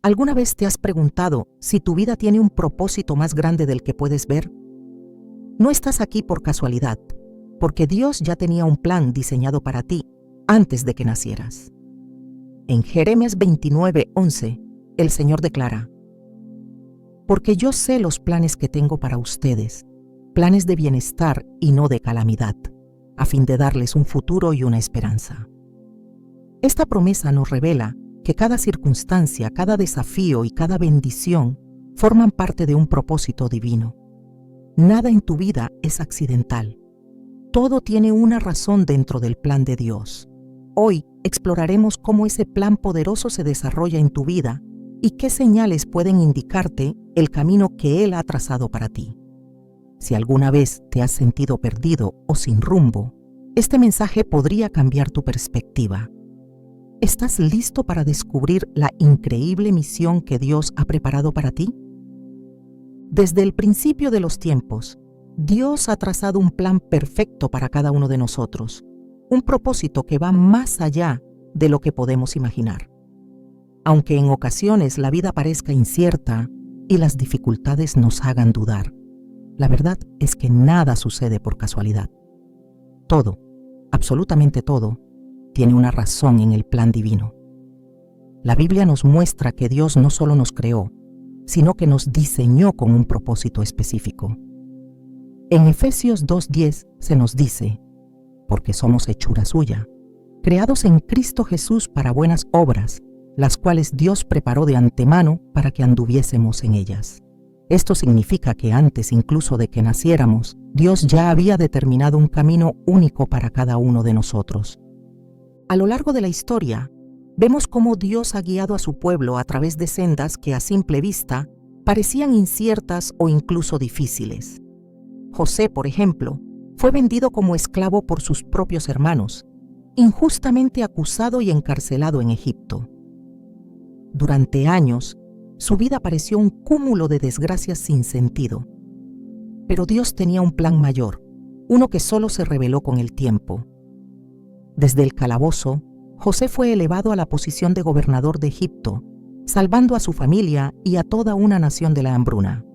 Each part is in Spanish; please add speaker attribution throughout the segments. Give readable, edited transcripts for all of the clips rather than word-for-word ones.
Speaker 1: ¿Alguna vez te has preguntado si tu vida tiene un propósito más grande del que puedes ver? No estás aquí por casualidad, porque Dios ya tenía un plan diseñado para ti antes de que nacieras. En Jeremías 29:11, el Señor declara: porque yo sé los planes que tengo para ustedes, planes de bienestar y no de calamidad, a fin de darles un futuro y una esperanza. Esta promesa nos revela que cada circunstancia, cada desafío y cada bendición forman parte de un propósito divino. Nada en tu vida es accidental. Todo tiene una razón dentro del plan de Dios. Hoy exploraremos cómo ese plan poderoso se desarrolla en tu vida y qué señales pueden indicarte el camino que Él ha trazado para ti. Si alguna vez te has sentido perdido o sin rumbo, este mensaje podría cambiar tu perspectiva. ¿Estás listo para descubrir la increíble misión que Dios ha preparado para ti? Desde el principio de los tiempos, Dios ha trazado un plan perfecto para cada uno de nosotros, un propósito que va más allá de lo que podemos imaginar. Aunque en ocasiones la vida parezca incierta y las dificultades nos hagan dudar, la verdad es que nada sucede por casualidad. Todo, absolutamente todo, tiene una razón en el plan divino. La Biblia nos muestra que Dios no solo nos creó, sino que nos diseñó con un propósito específico. En Efesios 2:10 se nos dice: porque somos hechura suya, creados en Cristo Jesús para buenas obras, las cuales Dios preparó de antemano para que anduviésemos en ellas. Esto significa que antes incluso de que naciéramos, Dios ya había determinado un camino único para cada uno de nosotros. A lo largo de la historia, vemos cómo Dios ha guiado a su pueblo a través de sendas que a simple vista parecían inciertas o incluso difíciles. José, por ejemplo, fue vendido como esclavo por sus propios hermanos, injustamente acusado y encarcelado en Egipto. Durante años, su vida pareció un cúmulo de desgracias sin sentido. Pero Dios tenía un plan mayor, uno que solo se reveló con el tiempo. Desde el calabozo, José fue elevado a la posición de gobernador de Egipto, salvando a su familia y a toda una nación de la hambruna.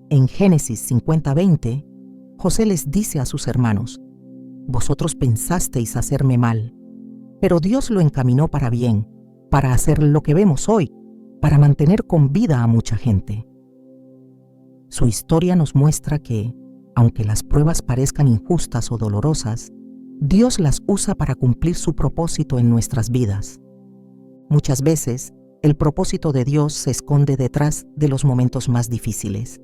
Speaker 1: En Génesis 50:20, José les dice a sus hermanos: vosotros pensasteis hacerme mal, pero Dios lo encaminó para bien, para hacer lo que vemos hoy, para mantener con vida a mucha gente. Su historia nos muestra que, aunque las pruebas parezcan injustas o dolorosas, Dios las usa para cumplir su propósito en nuestras vidas. Muchas veces, el propósito de Dios se esconde detrás de los momentos más difíciles.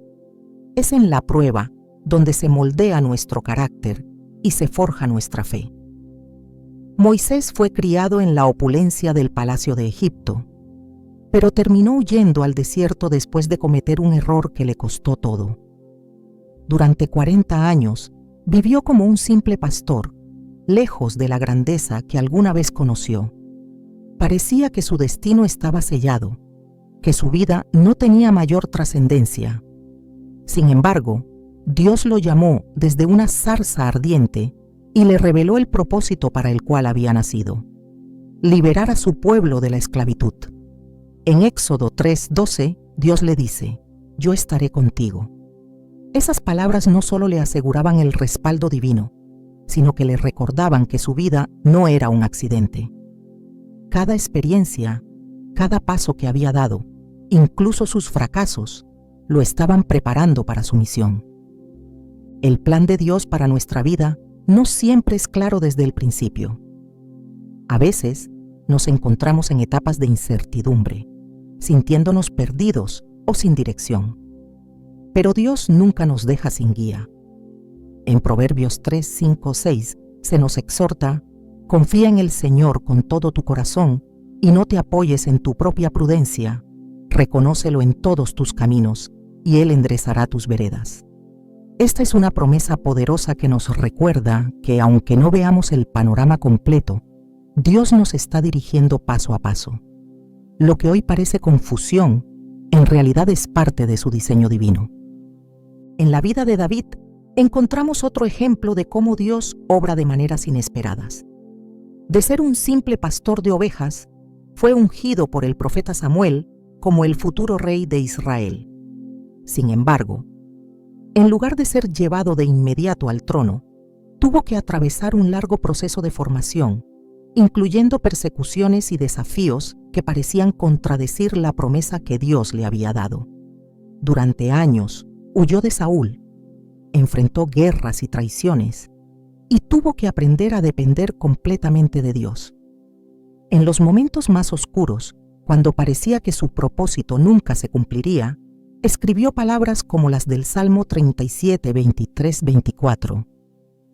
Speaker 1: Es en la prueba donde se moldea nuestro carácter y se forja nuestra fe. Moisés fue criado en la opulencia del palacio de Egipto, pero terminó huyendo al desierto después de cometer un error que le costó todo. Durante 40 años, vivió como un simple pastor, lejos de la grandeza que alguna vez conoció. Parecía que su destino estaba sellado, que su vida no tenía mayor trascendencia. Sin embargo, Dios lo llamó desde una zarza ardiente y le reveló el propósito para el cual había nacido: liberar a su pueblo de la esclavitud. En Éxodo 3:12, Dios le dice: yo estaré contigo. Esas palabras no solo le aseguraban el respaldo divino, sino que le recordaban que su vida no era un accidente. Cada experiencia, cada paso que había dado, incluso sus fracasos, lo estaban preparando para su misión. El plan de Dios para nuestra vida no siempre es claro desde el principio. A veces nos encontramos en etapas de incertidumbre, sintiéndonos perdidos o sin dirección. Pero Dios nunca nos deja sin guía. En Proverbios 3:5-6 se nos exhorta: confía en el Señor con todo tu corazón y no te apoyes en tu propia prudencia. Reconócelo en todos tus caminos y Él enderezará tus veredas. Esta es una promesa poderosa que nos recuerda que, aunque no veamos el panorama completo, Dios nos está dirigiendo paso a paso. Lo que hoy parece confusión, en realidad es parte de su diseño divino. En la vida de David, encontramos otro ejemplo de cómo Dios obra de maneras inesperadas. De ser un simple pastor de ovejas, fue ungido por el profeta Samuel como el futuro rey de Israel. Sin embargo, en lugar de ser llevado de inmediato al trono, tuvo que atravesar un largo proceso de formación, incluyendo persecuciones y desafíos que parecían contradecir la promesa que Dios le había dado. Durante años huyó de Saúl, enfrentó guerras y traiciones, y tuvo que aprender a depender completamente de Dios. En los momentos más oscuros, cuando parecía que su propósito nunca se cumpliría, escribió palabras como las del Salmo 37, 23, 24.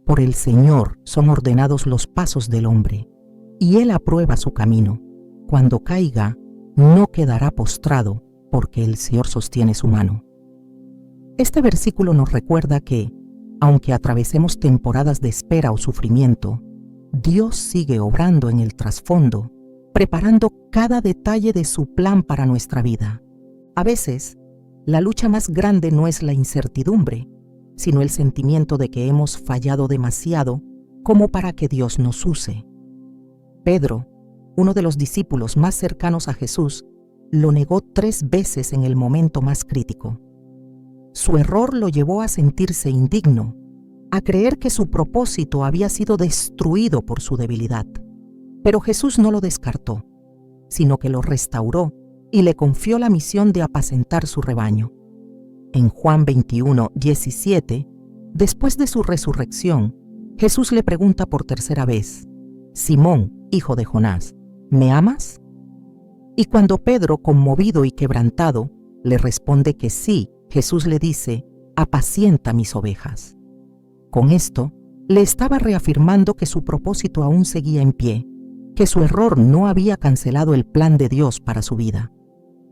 Speaker 1: Por el Señor son ordenados los pasos del hombre, y Él aprueba su camino. Cuando caiga, no quedará postrado, porque el Señor sostiene su mano. Este versículo nos recuerda que, aunque atravesemos temporadas de espera o sufrimiento, Dios sigue obrando en el trasfondo, preparando cada detalle de su plan para nuestra vida. A veces, la lucha más grande no es la incertidumbre, sino el sentimiento de que hemos fallado demasiado como para que Dios nos use. Pedro, uno de los discípulos más cercanos a Jesús, lo negó 3 veces en el momento más crítico. Su error lo llevó a sentirse indigno, a creer que su propósito había sido destruido por su debilidad. Pero Jesús no lo descartó, sino que lo restauró y le confió la misión de apacentar su rebaño. En Juan 21, 17, después de su resurrección, Jesús le pregunta por tercera vez: Simón, hijo de Jonás, ¿me amas? Y cuando Pedro, conmovido y quebrantado, le responde que sí, Jesús le dice: apacienta mis ovejas. Con esto, le estaba reafirmando que su propósito aún seguía en pie, que su error no había cancelado el plan de Dios para su vida.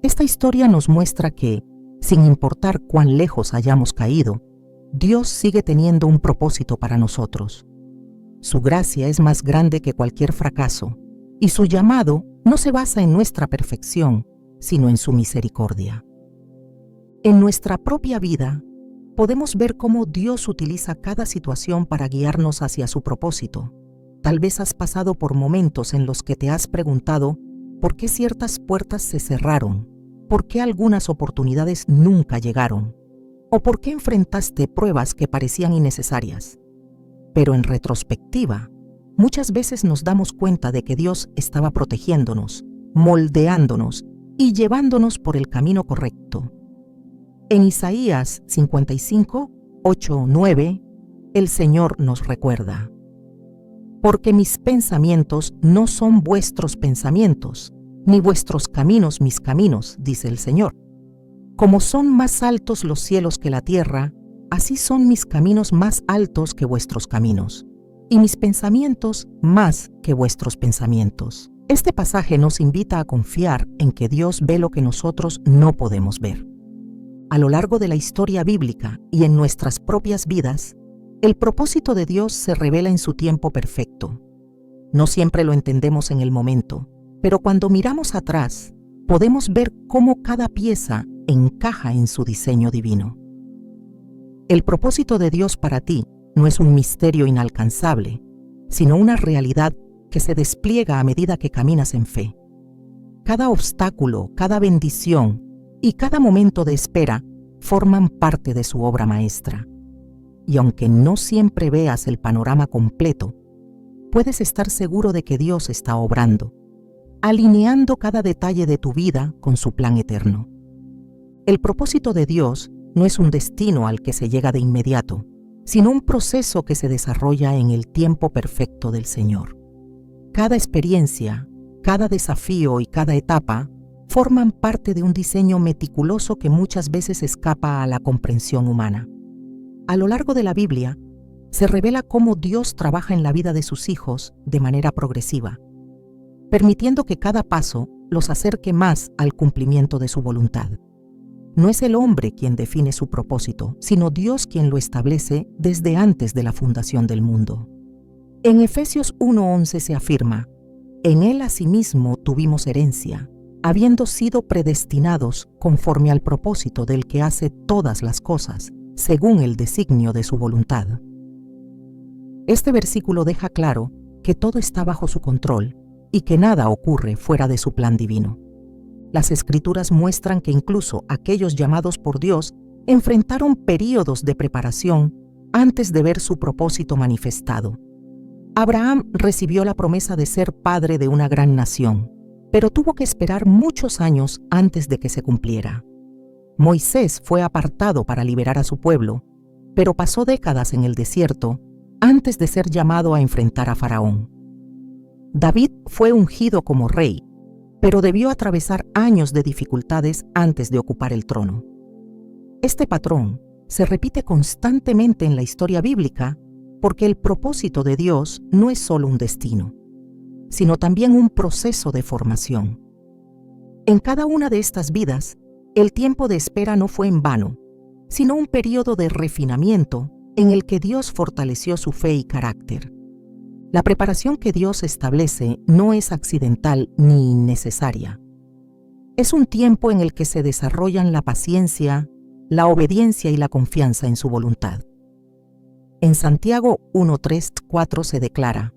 Speaker 1: Esta historia nos muestra que, sin importar cuán lejos hayamos caído, Dios sigue teniendo un propósito para nosotros. Su gracia es más grande que cualquier fracaso, y su llamado no se basa en nuestra perfección, sino en su misericordia. En nuestra propia vida, podemos ver cómo Dios utiliza cada situación para guiarnos hacia su propósito. Tal vez has pasado por momentos en los que te has preguntado por qué ciertas puertas se cerraron, por qué algunas oportunidades nunca llegaron, o por qué enfrentaste pruebas que parecían innecesarias. Pero en retrospectiva, muchas veces nos damos cuenta de que Dios estaba protegiéndonos, moldeándonos y llevándonos por el camino correcto. En Isaías 55, 8, 9, el Señor nos recuerda: porque mis pensamientos no son vuestros pensamientos, ni vuestros caminos mis caminos, dice el Señor. Como son más altos los cielos que la tierra, así son mis caminos más altos que vuestros caminos, y mis pensamientos más que vuestros pensamientos. Este pasaje nos invita a confiar en que Dios ve lo que nosotros no podemos ver. A lo largo de la historia bíblica y en nuestras propias vidas, el propósito de Dios se revela en su tiempo perfecto. No siempre lo entendemos en el momento, pero cuando miramos atrás, podemos ver cómo cada pieza encaja en su diseño divino. El propósito de Dios para ti no es un misterio inalcanzable, sino una realidad que se despliega a medida que caminas en fe. Cada obstáculo, cada bendición y cada momento de espera forman parte de su obra maestra. Y aunque no siempre veas el panorama completo, puedes estar seguro de que Dios está obrando, alineando cada detalle de tu vida con su plan eterno. El propósito de Dios no es un destino al que se llega de inmediato, sino un proceso que se desarrolla en el tiempo perfecto del Señor. Cada experiencia, cada desafío y cada etapa forman parte de un diseño meticuloso que muchas veces escapa a la comprensión humana. A lo largo de la Biblia, se revela cómo Dios trabaja en la vida de sus hijos de manera progresiva, permitiendo que cada paso los acerque más al cumplimiento de su voluntad. No es el hombre quien define su propósito, sino Dios quien lo establece desde antes de la fundación del mundo. En Efesios 1:11 se afirma: en Él asimismo tuvimos herencia, habiendo sido predestinados conforme al propósito del que hace todas las cosas, según el designio de su voluntad. Este versículo deja claro que todo está bajo su control y que nada ocurre fuera de su plan divino. Las Escrituras muestran que incluso aquellos llamados por Dios enfrentaron períodos de preparación antes de ver su propósito manifestado. Abraham recibió la promesa de ser padre de una gran nación, pero tuvo que esperar muchos años antes de que se cumpliera. Moisés fue apartado para liberar a su pueblo, pero pasó décadas en el desierto antes de ser llamado a enfrentar a Faraón. David fue ungido como rey, pero debió atravesar años de dificultades antes de ocupar el trono. Este patrón se repite constantemente en la historia bíblica porque el propósito de Dios no es solo un destino, sino también un proceso de formación. En cada una de estas vidas, el tiempo de espera no fue en vano, sino un periodo de refinamiento en el que Dios fortaleció su fe y carácter. La preparación que Dios establece no es accidental ni innecesaria. Es un tiempo en el que se desarrollan la paciencia, la obediencia y la confianza en su voluntad. En Santiago 1:3-4 se declara: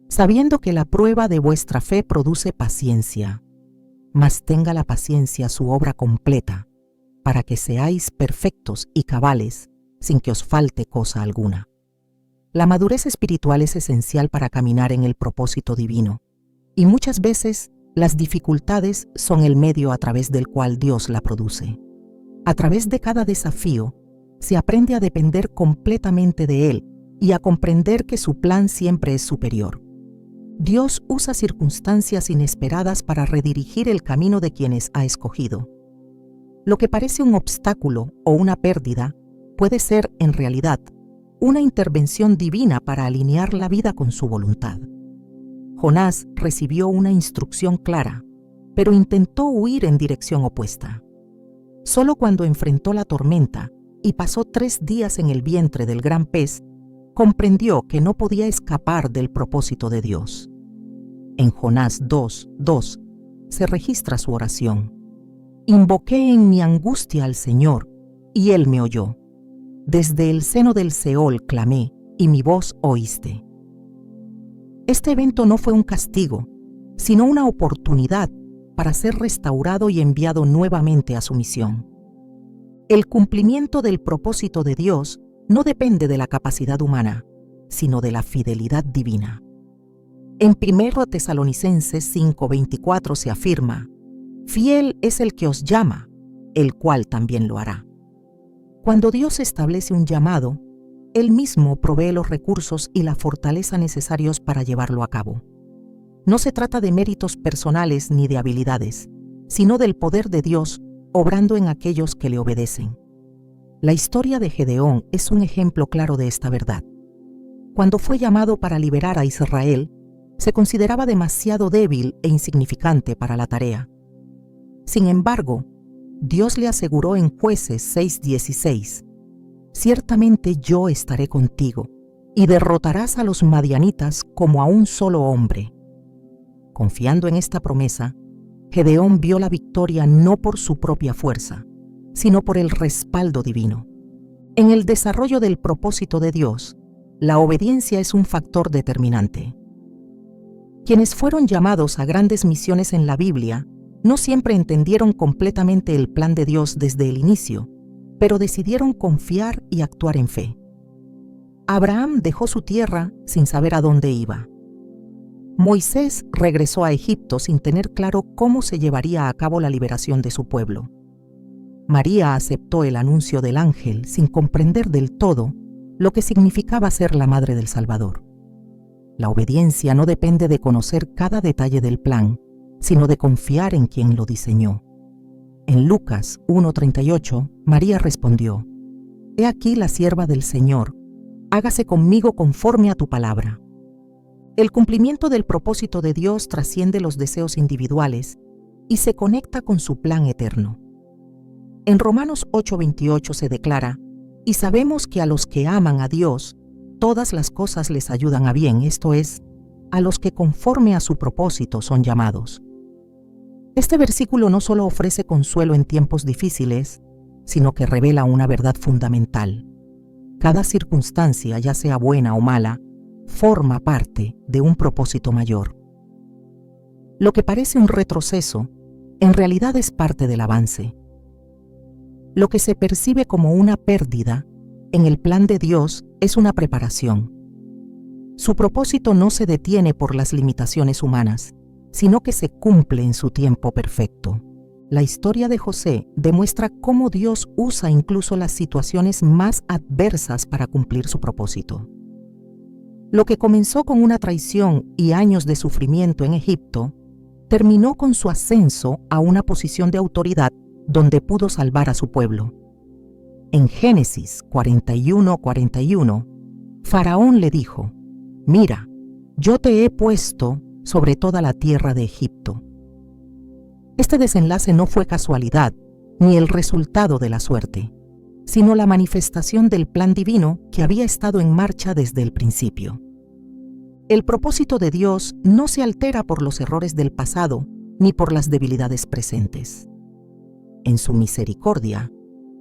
Speaker 1: sabiendo que la prueba de vuestra fe produce paciencia, mas tenga la paciencia su obra completa, para que seáis perfectos y cabales, sin que os falte cosa alguna. La madurez espiritual es esencial para caminar en el propósito divino, y muchas veces las dificultades son el medio a través del cual Dios la produce. A través de cada desafío, se aprende a depender completamente de Él y a comprender que su plan siempre es superior. Dios usa circunstancias inesperadas para redirigir el camino de quienes ha escogido. Lo que parece un obstáculo o una pérdida puede ser, en realidad, una intervención divina para alinear la vida con su voluntad. Jonás recibió una instrucción clara, pero intentó huir en dirección opuesta. Solo cuando enfrentó la tormenta y pasó 3 días en el vientre del gran pez, comprendió que no podía escapar del propósito de Dios. En Jonás 2:2 se registra su oración: invoqué en mi angustia al Señor, y Él me oyó. Desde el seno del Seol clamé, y mi voz oíste. Este evento no fue un castigo, sino una oportunidad para ser restaurado y enviado nuevamente a su misión. El cumplimiento del propósito de Dios no depende de la capacidad humana, sino de la fidelidad divina. En 1 Tesalonicenses 5:24 se afirma: fiel es el que os llama, el cual también lo hará. Cuando Dios establece un llamado, Él mismo provee los recursos y la fortaleza necesarios para llevarlo a cabo. No se trata de méritos personales ni de habilidades, sino del poder de Dios obrando en aquellos que le obedecen. La historia de Gedeón es un ejemplo claro de esta verdad. Cuando fue llamado para liberar a Israel, se consideraba demasiado débil e insignificante para la tarea. Sin embargo, Dios le aseguró en Jueces 6:16: ciertamente yo estaré contigo, y derrotarás a los madianitas como a un solo hombre. Confiando en esta promesa, Gedeón vio la victoria no por su propia fuerza, sino por el respaldo divino. En el desarrollo del propósito de Dios, la obediencia es un factor determinante. Quienes fueron llamados a grandes misiones en la Biblia no siempre entendieron completamente el plan de Dios desde el inicio, pero decidieron confiar y actuar en fe. Abraham dejó su tierra sin saber a dónde iba. Moisés regresó a Egipto sin tener claro cómo se llevaría a cabo la liberación de su pueblo. María aceptó el anuncio del ángel sin comprender del todo lo que significaba ser la madre del Salvador. La obediencia no depende de conocer cada detalle del plan, sino de confiar en quien lo diseñó. En Lucas 1:38, María respondió: He aquí la sierva del Señor, hágase conmigo conforme a tu palabra. El cumplimiento del propósito de Dios trasciende los deseos individuales y se conecta con su plan eterno. En Romanos 8:28 se declara: y sabemos que a los que aman a Dios, todas las cosas les ayudan a bien, esto es, a los que conforme a su propósito son llamados. Este versículo no solo ofrece consuelo en tiempos difíciles, sino que revela una verdad fundamental. Cada circunstancia, ya sea buena o mala, forma parte de un propósito mayor. Lo que parece un retroceso en realidad es parte del avance. Lo que se percibe como una pérdida, en el plan de Dios es una preparación. Su propósito no se detiene por las limitaciones humanas, sino que se cumple en su tiempo perfecto. La historia de José demuestra cómo Dios usa incluso las situaciones más adversas para cumplir su propósito. Lo que comenzó con una traición y años de sufrimiento en Egipto, terminó con su ascenso a una posición de autoridad donde pudo salvar a su pueblo. En Génesis 41:41, Faraón le dijo: «Mira, yo te he puesto sobre toda la tierra de Egipto». Este desenlace no fue casualidad, ni el resultado de la suerte, sino la manifestación del plan divino que había estado en marcha desde el principio. El propósito de Dios no se altera por los errores del pasado ni por las debilidades presentes. En su misericordia,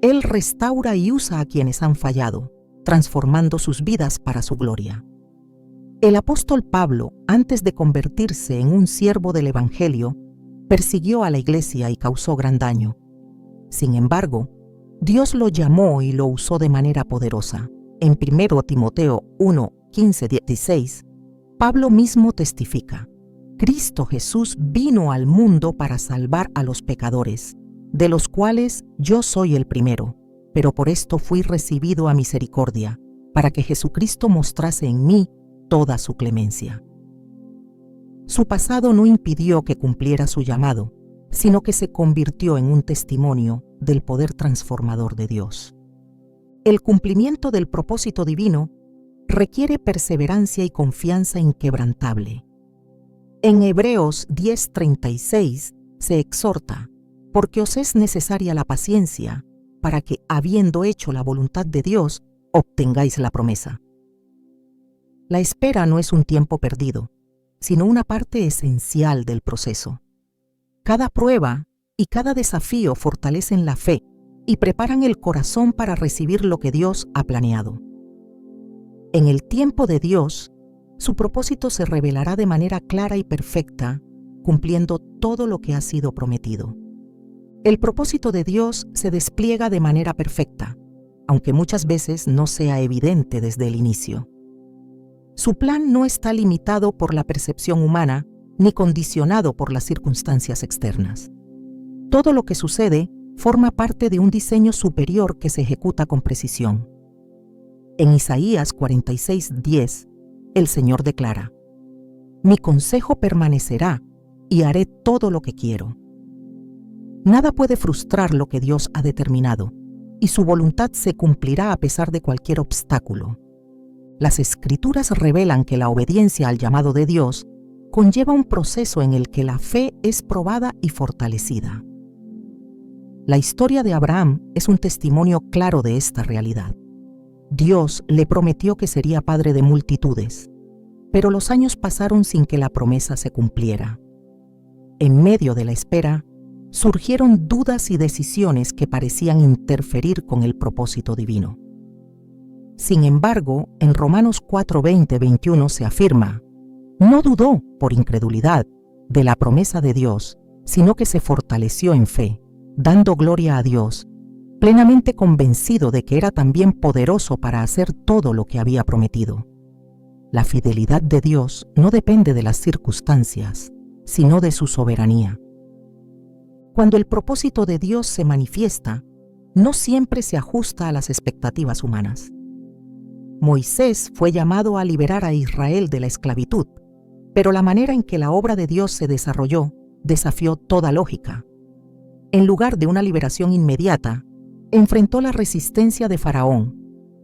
Speaker 1: Él restaura y usa a quienes han fallado, transformando sus vidas para su gloria. El apóstol Pablo, antes de convertirse en un siervo del Evangelio, persiguió a la iglesia y causó gran daño. Sin embargo, Dios lo llamó y lo usó de manera poderosa. En 1 Timoteo 1:15-16, Pablo mismo testifica: «Cristo Jesús vino al mundo para salvar a los pecadores, de los cuales yo soy el primero, pero por esto fui recibido a misericordia, para que Jesucristo mostrase en mí toda su clemencia». Su pasado no impidió que cumpliera su llamado, sino que se convirtió en un testimonio del poder transformador de Dios. El cumplimiento del propósito divino requiere perseverancia y confianza inquebrantable. En Hebreos 10:36 se exhorta: «Porque os es necesaria la paciencia, para que, habiendo hecho la voluntad de Dios, obtengáis la promesa». La espera no es un tiempo perdido, sino una parte esencial del proceso. Cada prueba y cada desafío fortalecen la fe y preparan el corazón para recibir lo que Dios ha planeado. En el tiempo de Dios, su propósito se revelará de manera clara y perfecta, cumpliendo todo lo que ha sido prometido. El propósito de Dios se despliega de manera perfecta, aunque muchas veces no sea evidente desde el inicio. Su plan no está limitado por la percepción humana ni condicionado por las circunstancias externas. Todo lo que sucede forma parte de un diseño superior que se ejecuta con precisión. En Isaías 46:10, el Señor declara: «Mi consejo permanecerá y haré todo lo que quiero». Nada puede frustrar lo que Dios ha determinado, y su voluntad se cumplirá a pesar de cualquier obstáculo. Las Escrituras revelan que la obediencia al llamado de Dios conlleva un proceso en el que la fe es probada y fortalecida. La historia de Abraham es un testimonio claro de esta realidad. Dios le prometió que sería padre de multitudes, pero los años pasaron sin que la promesa se cumpliera. En medio de la espera, surgieron dudas y decisiones que parecían interferir con el propósito divino. Sin embargo, en Romanos 4:20-21 se afirma: «No dudó, por incredulidad, de la promesa de Dios, sino que se fortaleció en fe, dando gloria a Dios, plenamente convencido de que era también poderoso para hacer todo lo que había prometido». La fidelidad de Dios no depende de las circunstancias, sino de su soberanía. Cuando el propósito de Dios se manifiesta, no siempre se ajusta a las expectativas humanas. Moisés fue llamado a liberar a Israel de la esclavitud, pero la manera en que la obra de Dios se desarrolló desafió toda lógica. En lugar de una liberación inmediata, enfrentó la resistencia de Faraón,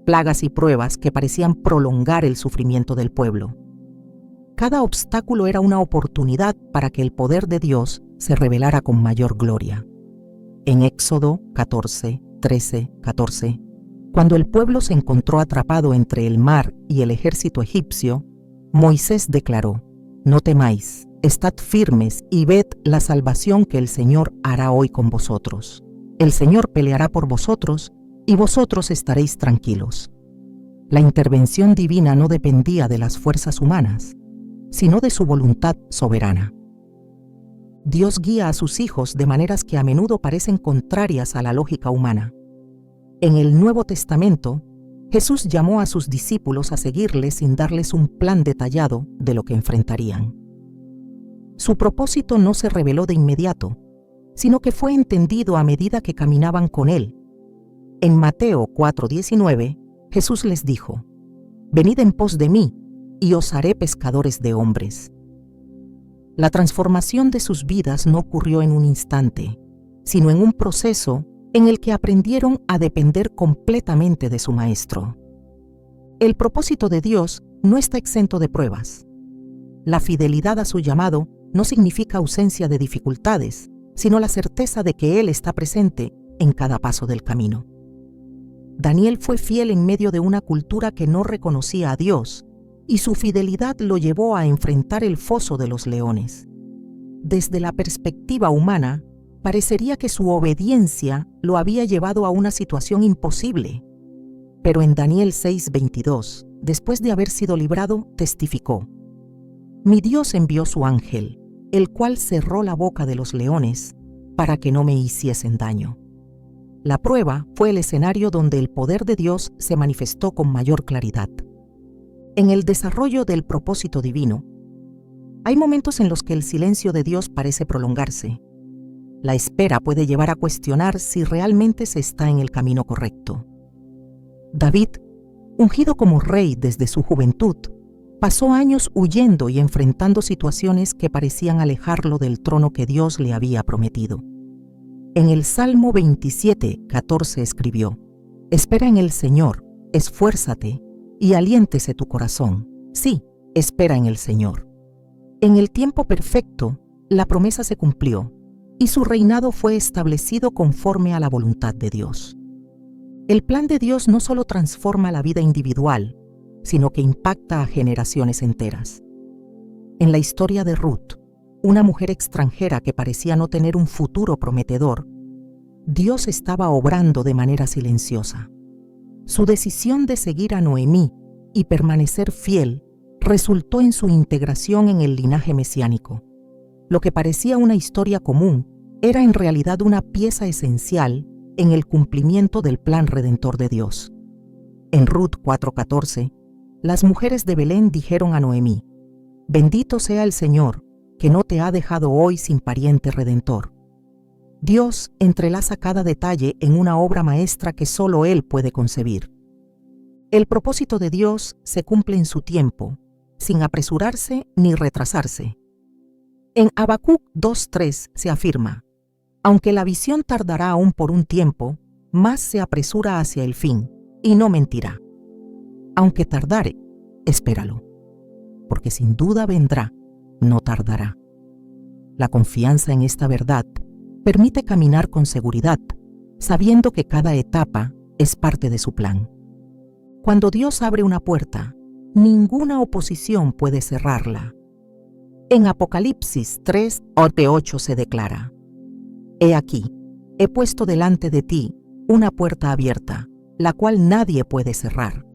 Speaker 1: plagas y pruebas que parecían prolongar el sufrimiento del pueblo. Cada obstáculo era una oportunidad para que el poder de Dios se revelara con mayor gloria. En Éxodo 14:13-14, cuando el pueblo se encontró atrapado entre el mar y el ejército egipcio, Moisés declaró: «No temáis, estad firmes y ved la salvación que el Señor hará hoy con vosotros. El Señor peleará por vosotros y vosotros estaréis tranquilos». La intervención divina no dependía de las fuerzas humanas, sino de su voluntad soberana. Dios guía a sus hijos de maneras que a menudo parecen contrarias a la lógica humana. En el Nuevo Testamento, Jesús llamó a sus discípulos a seguirle sin darles un plan detallado de lo que enfrentarían. Su propósito no se reveló de inmediato, sino que fue entendido a medida que caminaban con él. En Mateo 4:19, Jesús les dijo: «Venid en pos de mí, y os haré pescadores de hombres». La transformación de sus vidas no ocurrió en un instante, sino en un proceso en el que aprendieron a depender completamente de su Maestro. El propósito de Dios no está exento de pruebas. La fidelidad a su llamado no significa ausencia de dificultades, sino la certeza de que Él está presente en cada paso del camino. Daniel fue fiel en medio de una cultura que no reconocía a Dios, y su fidelidad lo llevó a enfrentar el foso de los leones. Desde la perspectiva humana, parecería que su obediencia lo había llevado a una situación imposible. Pero en Daniel 6:22, después de haber sido librado, testificó: «Mi Dios envió su ángel, el cual cerró la boca de los leones para que no me hiciesen daño». La prueba fue el escenario donde el poder de Dios se manifestó con mayor claridad. En el desarrollo del propósito divino, hay momentos en los que el silencio de Dios parece prolongarse. La espera puede llevar a cuestionar si realmente se está en el camino correcto. David, ungido como rey desde su juventud, pasó años huyendo y enfrentando situaciones que parecían alejarlo del trono que Dios le había prometido. En el Salmo 27:14 escribió: «Espera en el Señor, esfuérzate y aliéntese tu corazón. Sí, espera en el Señor». En el tiempo perfecto, la promesa se cumplió y su reinado fue establecido conforme a la voluntad de Dios. El plan de Dios no solo transforma la vida individual, sino que impacta a generaciones enteras. En la historia de Ruth, una mujer extranjera que parecía no tener un futuro prometedor, Dios estaba obrando de manera silenciosa. Su decisión de seguir a Noemí y permanecer fiel resultó en su integración en el linaje mesiánico. Lo que parecía una historia común era en realidad una pieza esencial en el cumplimiento del plan redentor de Dios. En Ruth 4:14, las mujeres de Belén dijeron a Noemí: «Bendito sea el Señor, que no te ha dejado hoy sin pariente redentor». Dios entrelaza cada detalle en una obra maestra que solo Él puede concebir. El propósito de Dios se cumple en su tiempo, sin apresurarse ni retrasarse. En Habacuc 2:3 se afirma: «Aunque la visión tardará aún por un tiempo, más se apresura hacia el fin, y no mentirá. Aunque tardare, espéralo, porque sin duda vendrá, no tardará». La confianza en esta verdad permite caminar con seguridad, sabiendo que cada etapa es parte de su plan. Cuando Dios abre una puerta, ninguna oposición puede cerrarla. En Apocalipsis 3:8 se declara: «He aquí, he puesto delante de ti una puerta abierta, la cual nadie puede cerrar.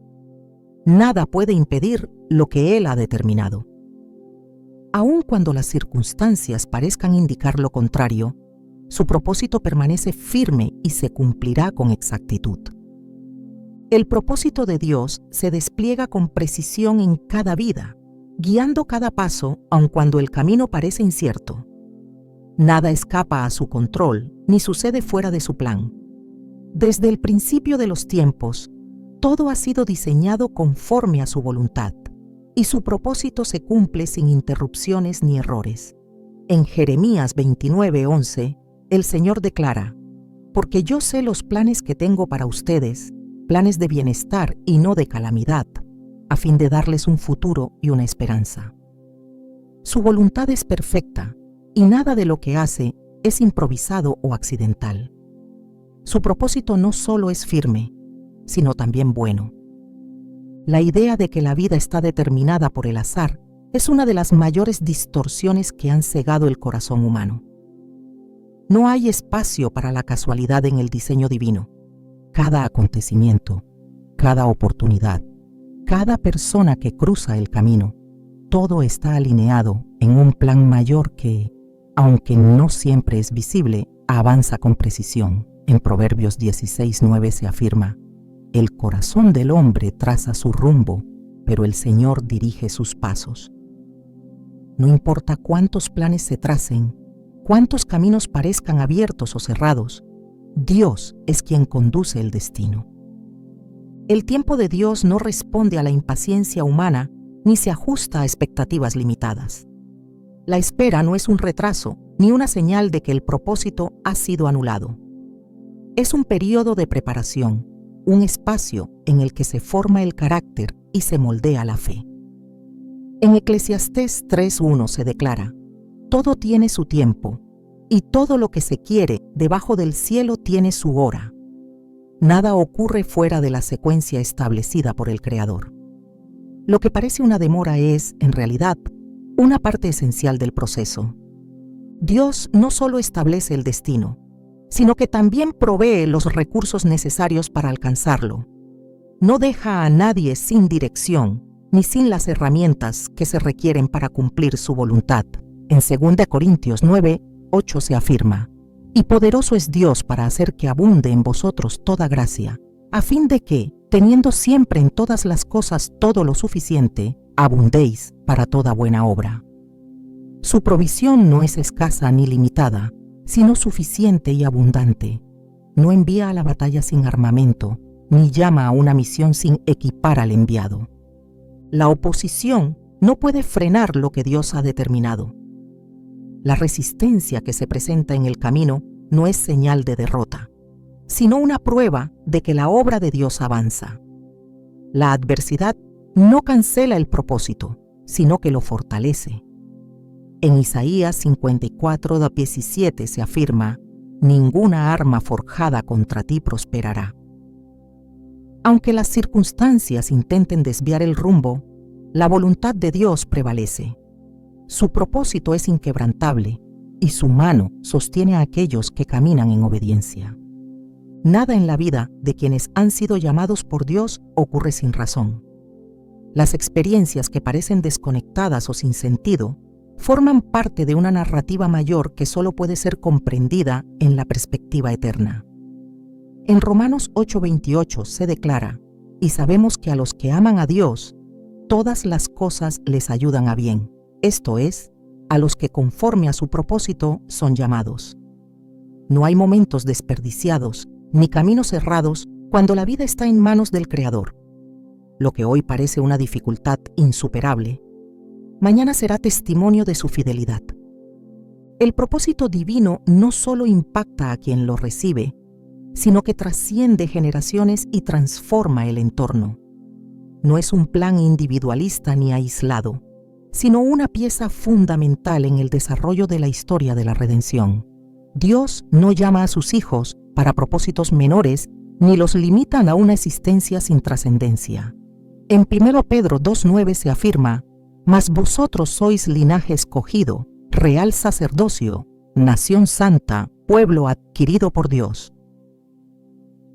Speaker 1: Nada puede impedir lo que Él ha determinado». Aun cuando las circunstancias parezcan indicar lo contrario, su propósito permanece firme y se cumplirá con exactitud. El propósito de Dios se despliega con precisión en cada vida, guiando cada paso aun cuando el camino parece incierto. Nada escapa a su control ni sucede fuera de su plan. Desde el principio de los tiempos, todo ha sido diseñado conforme a su voluntad, y su propósito se cumple sin interrupciones ni errores. En Jeremías 29:11, el Señor declara: «Porque yo sé los planes que tengo para ustedes, planes de bienestar y no de calamidad, a fin de darles un futuro y una esperanza». Su voluntad es perfecta, y nada de lo que hace es improvisado o accidental. Su propósito no solo es firme, sino también bueno. La idea de que la vida está determinada por el azar es una de las mayores distorsiones que han cegado el corazón humano. No hay espacio para la casualidad en el diseño divino. Cada acontecimiento, cada oportunidad, cada persona que cruza el camino, todo está alineado en un plan mayor que, aunque no siempre es visible, avanza con precisión. En Proverbios 16:9 se afirma: el corazón del hombre traza su rumbo, pero el Señor dirige sus pasos. No importa cuántos planes se tracen, cuántos caminos parezcan abiertos o cerrados, Dios es quien conduce el destino. El tiempo de Dios no responde a la impaciencia humana ni se ajusta a expectativas limitadas. La espera no es un retraso ni una señal de que el propósito ha sido anulado. Es un periodo de preparación, un espacio en el que se forma el carácter y se moldea la fe. En Eclesiastés 3:1 se declara: todo tiene su tiempo, y todo lo que se quiere debajo del cielo tiene su hora. Nada ocurre fuera de la secuencia establecida por el Creador. Lo que parece una demora es, en realidad, una parte esencial del proceso. Dios no solo establece el destino, sino que también provee los recursos necesarios para alcanzarlo. No deja a nadie sin dirección, ni sin las herramientas que se requieren para cumplir su voluntad. En 2 Corintios 9:8 se afirma: y poderoso es Dios para hacer que abunde en vosotros toda gracia, a fin de que, teniendo siempre en todas las cosas todo lo suficiente, abundéis para toda buena obra. Su provisión no es escasa ni limitada, sino suficiente y abundante. No envía a la batalla sin armamento, ni llama a una misión sin equipar al enviado. La oposición no puede frenar lo que Dios ha determinado. La resistencia que se presenta en el camino no es señal de derrota, sino una prueba de que la obra de Dios avanza. La adversidad no cancela el propósito, sino que lo fortalece. En Isaías 54:17 se afirma: ninguna arma forjada contra ti prosperará. Aunque las circunstancias intenten desviar el rumbo, la voluntad de Dios prevalece. Su propósito es inquebrantable y su mano sostiene a aquellos que caminan en obediencia. Nada en la vida de quienes han sido llamados por Dios ocurre sin razón. Las experiencias que parecen desconectadas o sin sentido forman parte de una narrativa mayor que solo puede ser comprendida en la perspectiva eterna. En Romanos 8:28 se declara: y sabemos que a los que aman a Dios, todas las cosas les ayudan a bien, esto es, a los que conforme a su propósito son llamados. No hay momentos desperdiciados ni caminos cerrados cuando la vida está en manos del Creador. Lo que hoy parece una dificultad insuperable, mañana será testimonio de su fidelidad. El propósito divino no solo impacta a quien lo recibe, sino que trasciende generaciones y transforma el entorno. No es un plan individualista ni aislado, sino una pieza fundamental en el desarrollo de la historia de la redención. Dios no llama a sus hijos para propósitos menores ni los limitan a una existencia sin trascendencia. En 1 Pedro 2:9 se afirma: mas vosotros sois linaje escogido, real sacerdocio, nación santa, pueblo adquirido por Dios.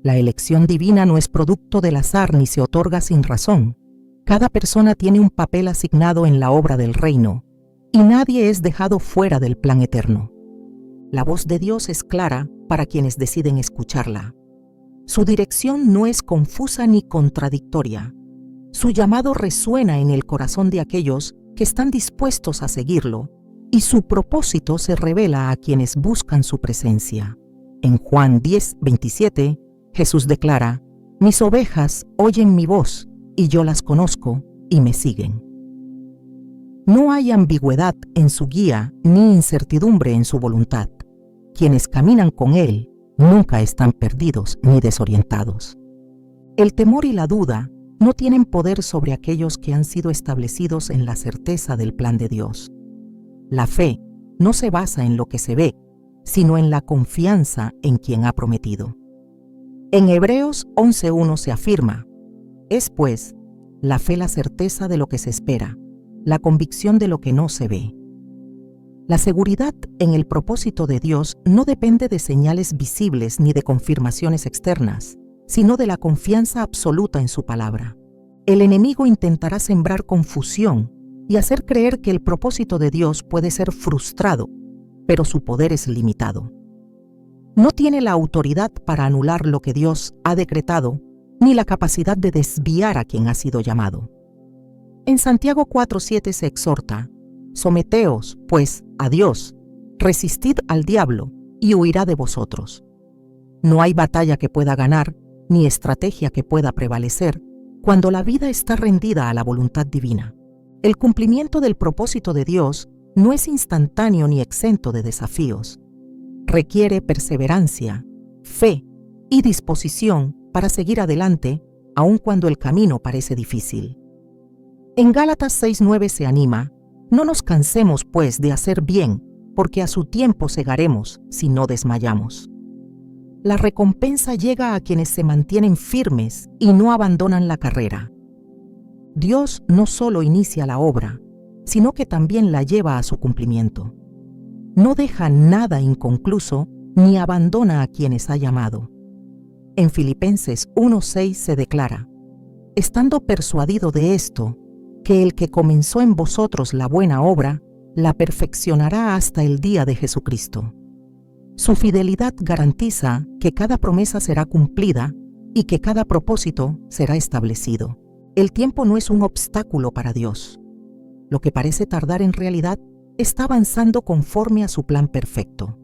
Speaker 1: La elección divina no es producto del azar ni se otorga sin razón. Cada persona tiene un papel asignado en la obra del reino, y nadie es dejado fuera del plan eterno. La voz de Dios es clara para quienes deciden escucharla. Su dirección no es confusa ni contradictoria. Su llamado resuena en el corazón de aquellos que están dispuestos a seguirlo, y su propósito se revela a quienes buscan su presencia. En Juan 10:27, Jesús declara: mis ovejas oyen mi voz, y yo las conozco y me siguen. No hay ambigüedad en su guía ni incertidumbre en su voluntad. Quienes caminan con Él nunca están perdidos ni desorientados. El temor y la duda no tienen poder sobre aquellos que han sido establecidos en la certeza del plan de Dios. La fe no se basa en lo que se ve, sino en la confianza en quien ha prometido. En Hebreos 11:1 se afirma: es pues la fe la certeza de lo que se espera, la convicción de lo que no se ve. La seguridad en el propósito de Dios no depende de señales visibles ni de confirmaciones externas, sino de la confianza absoluta en su palabra. El enemigo intentará sembrar confusión y hacer creer que el propósito de Dios puede ser frustrado, pero su poder es limitado. No tiene la autoridad para anular lo que Dios ha decretado, ni la capacidad de desviar a quien ha sido llamado. En Santiago 4:7 se exhorta: someteos, pues, a Dios, resistid al diablo, y huirá de vosotros. No hay batalla que pueda ganar, ni estrategia que pueda prevalecer, cuando la vida está rendida a la voluntad divina. El cumplimiento del propósito de Dios no es instantáneo ni exento de desafíos. Requiere perseverancia, fe y disposición para seguir adelante, aun cuando el camino parece difícil. En Gálatas 6:9 se anima: no nos cansemos, pues, de hacer bien, porque a su tiempo segaremos si no desmayamos. La recompensa llega a quienes se mantienen firmes y no abandonan la carrera. Dios no solo inicia la obra, sino que también la lleva a su cumplimiento. No deja nada inconcluso ni abandona a quienes ha llamado. En Filipenses 1:6 se declara: estando persuadido de esto, que el que comenzó en vosotros la buena obra, la perfeccionará hasta el día de Jesucristo. Su fidelidad garantiza que cada promesa será cumplida y que cada propósito será establecido. El tiempo no es un obstáculo para Dios. Lo que parece tardar en realidad está avanzando conforme a su plan perfecto.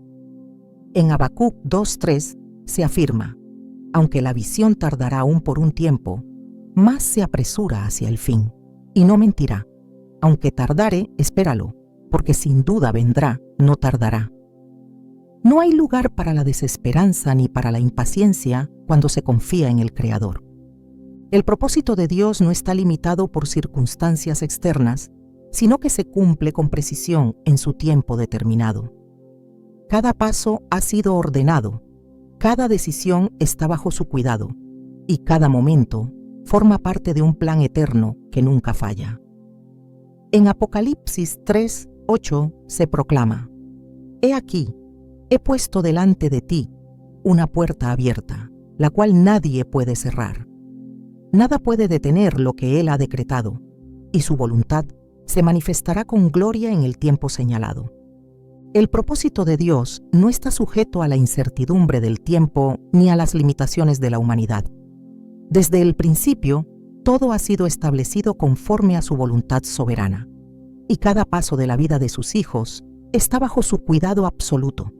Speaker 1: En Habacuc 2:3 se afirma: aunque la visión tardará aún por un tiempo, más se apresura hacia el fin. Y no mentirá: aunque tardare, espéralo, porque sin duda vendrá, no tardará. No hay lugar para la desesperanza ni para la impaciencia cuando se confía en el Creador. El propósito de Dios no está limitado por circunstancias externas, sino que se cumple con precisión en su tiempo determinado. Cada paso ha sido ordenado, cada decisión está bajo su cuidado, y cada momento forma parte de un plan eterno que nunca falla. En Apocalipsis 3:8 se proclama: he aquí, he puesto delante de ti una puerta abierta, la cual nadie puede cerrar. Nada puede detener lo que Él ha decretado, y su voluntad se manifestará con gloria en el tiempo señalado. El propósito de Dios no está sujeto a la incertidumbre del tiempo ni a las limitaciones de la humanidad. Desde el principio, todo ha sido establecido conforme a su voluntad soberana, y cada paso de la vida de sus hijos está bajo su cuidado absoluto.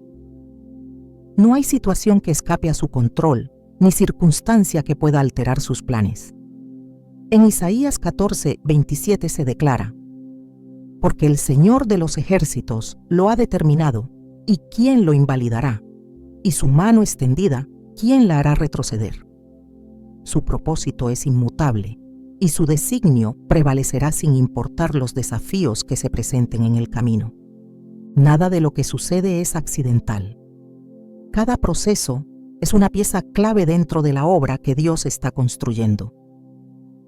Speaker 1: No hay situación que escape a su control, ni circunstancia que pueda alterar sus planes. En Isaías 14:27 se declara: porque el Señor de los ejércitos lo ha determinado, ¿y quién lo invalidará? Y su mano extendida, ¿quién la hará retroceder? Su propósito es inmutable, y su designio prevalecerá sin importar los desafíos que se presenten en el camino. Nada de lo que sucede es accidental. Cada proceso es una pieza clave dentro de la obra que Dios está construyendo.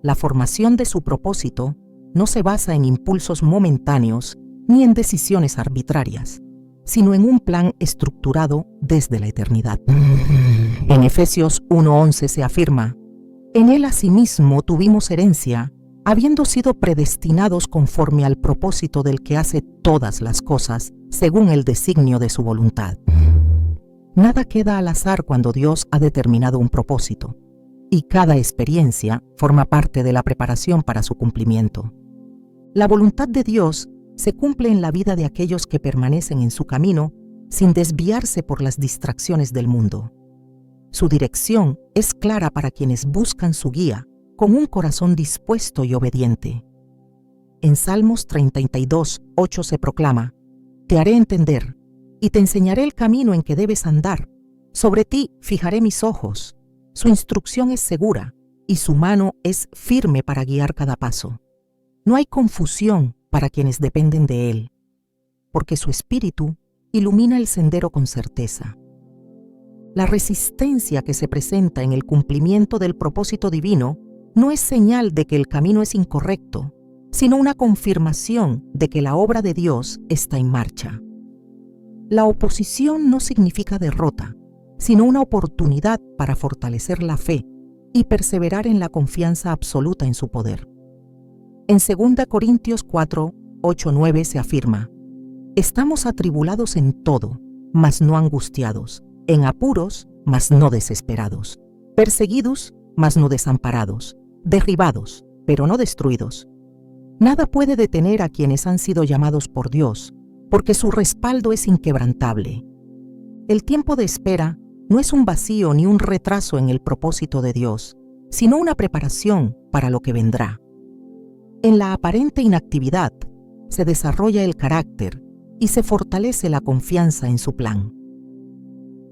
Speaker 1: La formación de su propósito no se basa en impulsos momentáneos ni en decisiones arbitrarias, sino en un plan estructurado desde la eternidad. En Efesios 1:11 se afirma: en Él asimismo tuvimos herencia, habiendo sido predestinados conforme al propósito del que hace todas las cosas, según el designio de su voluntad. Nada queda al azar cuando Dios ha determinado un propósito, y cada experiencia forma parte de la preparación para su cumplimiento. La voluntad de Dios se cumple en la vida de aquellos que permanecen en su camino sin desviarse por las distracciones del mundo. Su dirección es clara para quienes buscan su guía con un corazón dispuesto y obediente. En Salmos 32:8 se proclama: te haré entender y te enseñaré el camino en que debes andar. Sobre ti fijaré mis ojos. Su instrucción es segura y su mano es firme para guiar cada paso. No hay confusión para quienes dependen de Él, porque su espíritu ilumina el sendero con certeza. La resistencia que se presenta en el cumplimiento del propósito divino no es señal de que el camino es incorrecto, sino una confirmación de que la obra de Dios está en marcha. La oposición no significa derrota, sino una oportunidad para fortalecer la fe y perseverar en la confianza absoluta en su poder. En 2 Corintios 4:8-9 se afirma: Estamos atribulados en todo, mas no angustiados, en apuros, mas no desesperados, perseguidos, mas no desamparados, derribados, pero no destruidos. Nada puede detener a quienes han sido llamados por Dios, porque su respaldo es inquebrantable. El tiempo de espera no es un vacío ni un retraso en el propósito de Dios, sino una preparación para lo que vendrá. En la aparente inactividad se desarrolla el carácter y se fortalece la confianza en su plan.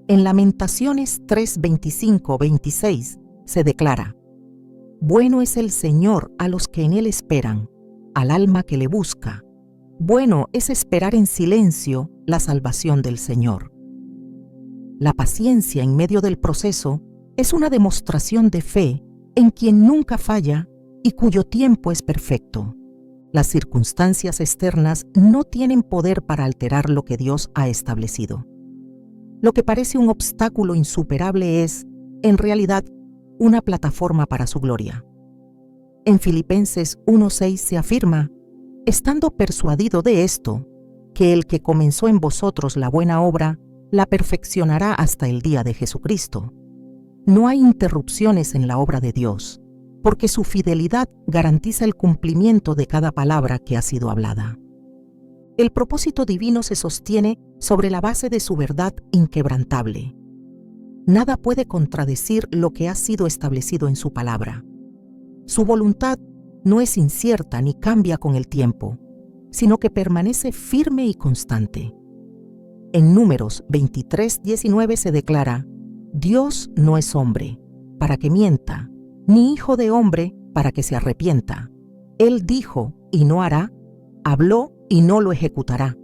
Speaker 1: En Lamentaciones 3:25-26 se declara: Bueno es el Señor a los que en Él esperan, al alma que le busca. Bueno es esperar en silencio la salvación del Señor. La paciencia en medio del proceso es una demostración de fe en quien nunca falla y cuyo tiempo es perfecto. Las circunstancias externas no tienen poder para alterar lo que Dios ha establecido. Lo que parece un obstáculo insuperable es, en realidad, una plataforma para su gloria. En Filipenses 1:6 se afirma: estando persuadido de esto, que el que comenzó en vosotros la buena obra, la perfeccionará hasta el día de Jesucristo. No hay interrupciones en la obra de Dios, porque su fidelidad garantiza el cumplimiento de cada palabra que ha sido hablada. El propósito divino se sostiene sobre la base de su verdad inquebrantable. Nada puede contradecir lo que ha sido establecido en su palabra. Su voluntad no es incierta ni cambia con el tiempo, sino que permanece firme y constante. En Números 23:19 se declara: Dios no es hombre, para que mienta, ni hijo de hombre, para que se arrepienta. Él dijo y no hará, habló y no lo ejecutará.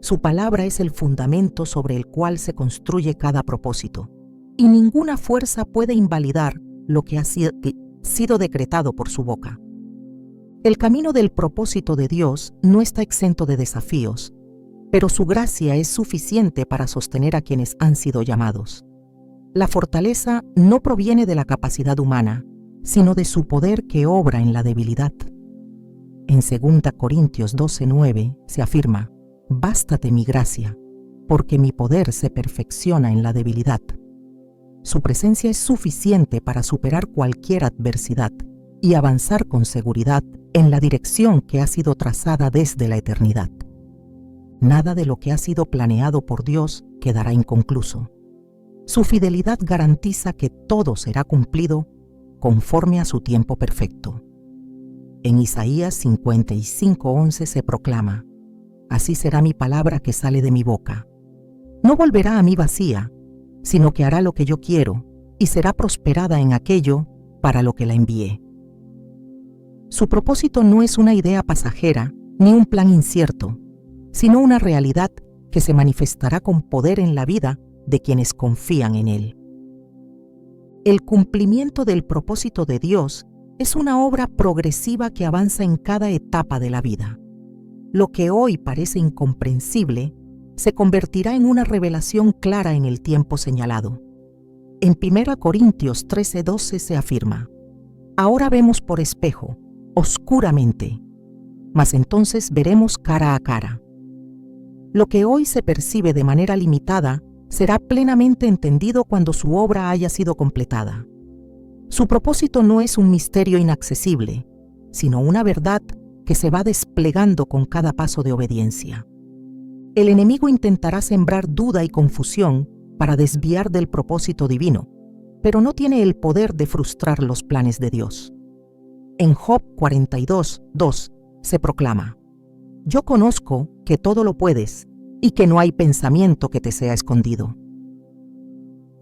Speaker 1: Su palabra es el fundamento sobre el cual se construye cada propósito, y ninguna fuerza puede invalidar lo que ha sido decretado por su boca. El camino del propósito de Dios no está exento de desafíos, pero su gracia es suficiente para sostener a quienes han sido llamados. La fortaleza no proviene de la capacidad humana, sino de su poder que obra en la debilidad. En 2 Corintios 12:9 se afirma: Bástate mi gracia, porque mi poder se perfecciona en la debilidad. Su presencia es suficiente para superar cualquier adversidad y avanzar con seguridad en la dirección que ha sido trazada desde la eternidad. Nada de lo que ha sido planeado por Dios quedará inconcluso. Su fidelidad garantiza que todo será cumplido conforme a su tiempo perfecto. En Isaías 55:11 se proclama: Así será mi palabra que sale de mi boca. No volverá a mí vacía, sino que hará lo que yo quiero y será prosperada en aquello para lo que la envié. Su propósito no es una idea pasajera ni un plan incierto, sino una realidad que se manifestará con poder en la vida de quienes confían en Él. El cumplimiento del propósito de Dios es una obra progresiva que avanza en cada etapa de la vida. Lo que hoy parece incomprensible se convertirá en una revelación clara en el tiempo señalado. En 1 Corintios 13:12 se afirma: Ahora vemos por espejo, oscuramente, mas entonces veremos cara a cara. Lo que hoy se percibe de manera limitada será plenamente entendido cuando su obra haya sido completada. Su propósito no es un misterio inaccesible, sino una verdad que se va desplegando con cada paso de obediencia. El enemigo intentará sembrar duda y confusión para desviar del propósito divino, pero no tiene el poder de frustrar los planes de Dios. En Job 42:2 se proclama: Yo conozco que todo lo puedes y que no hay pensamiento que te sea escondido.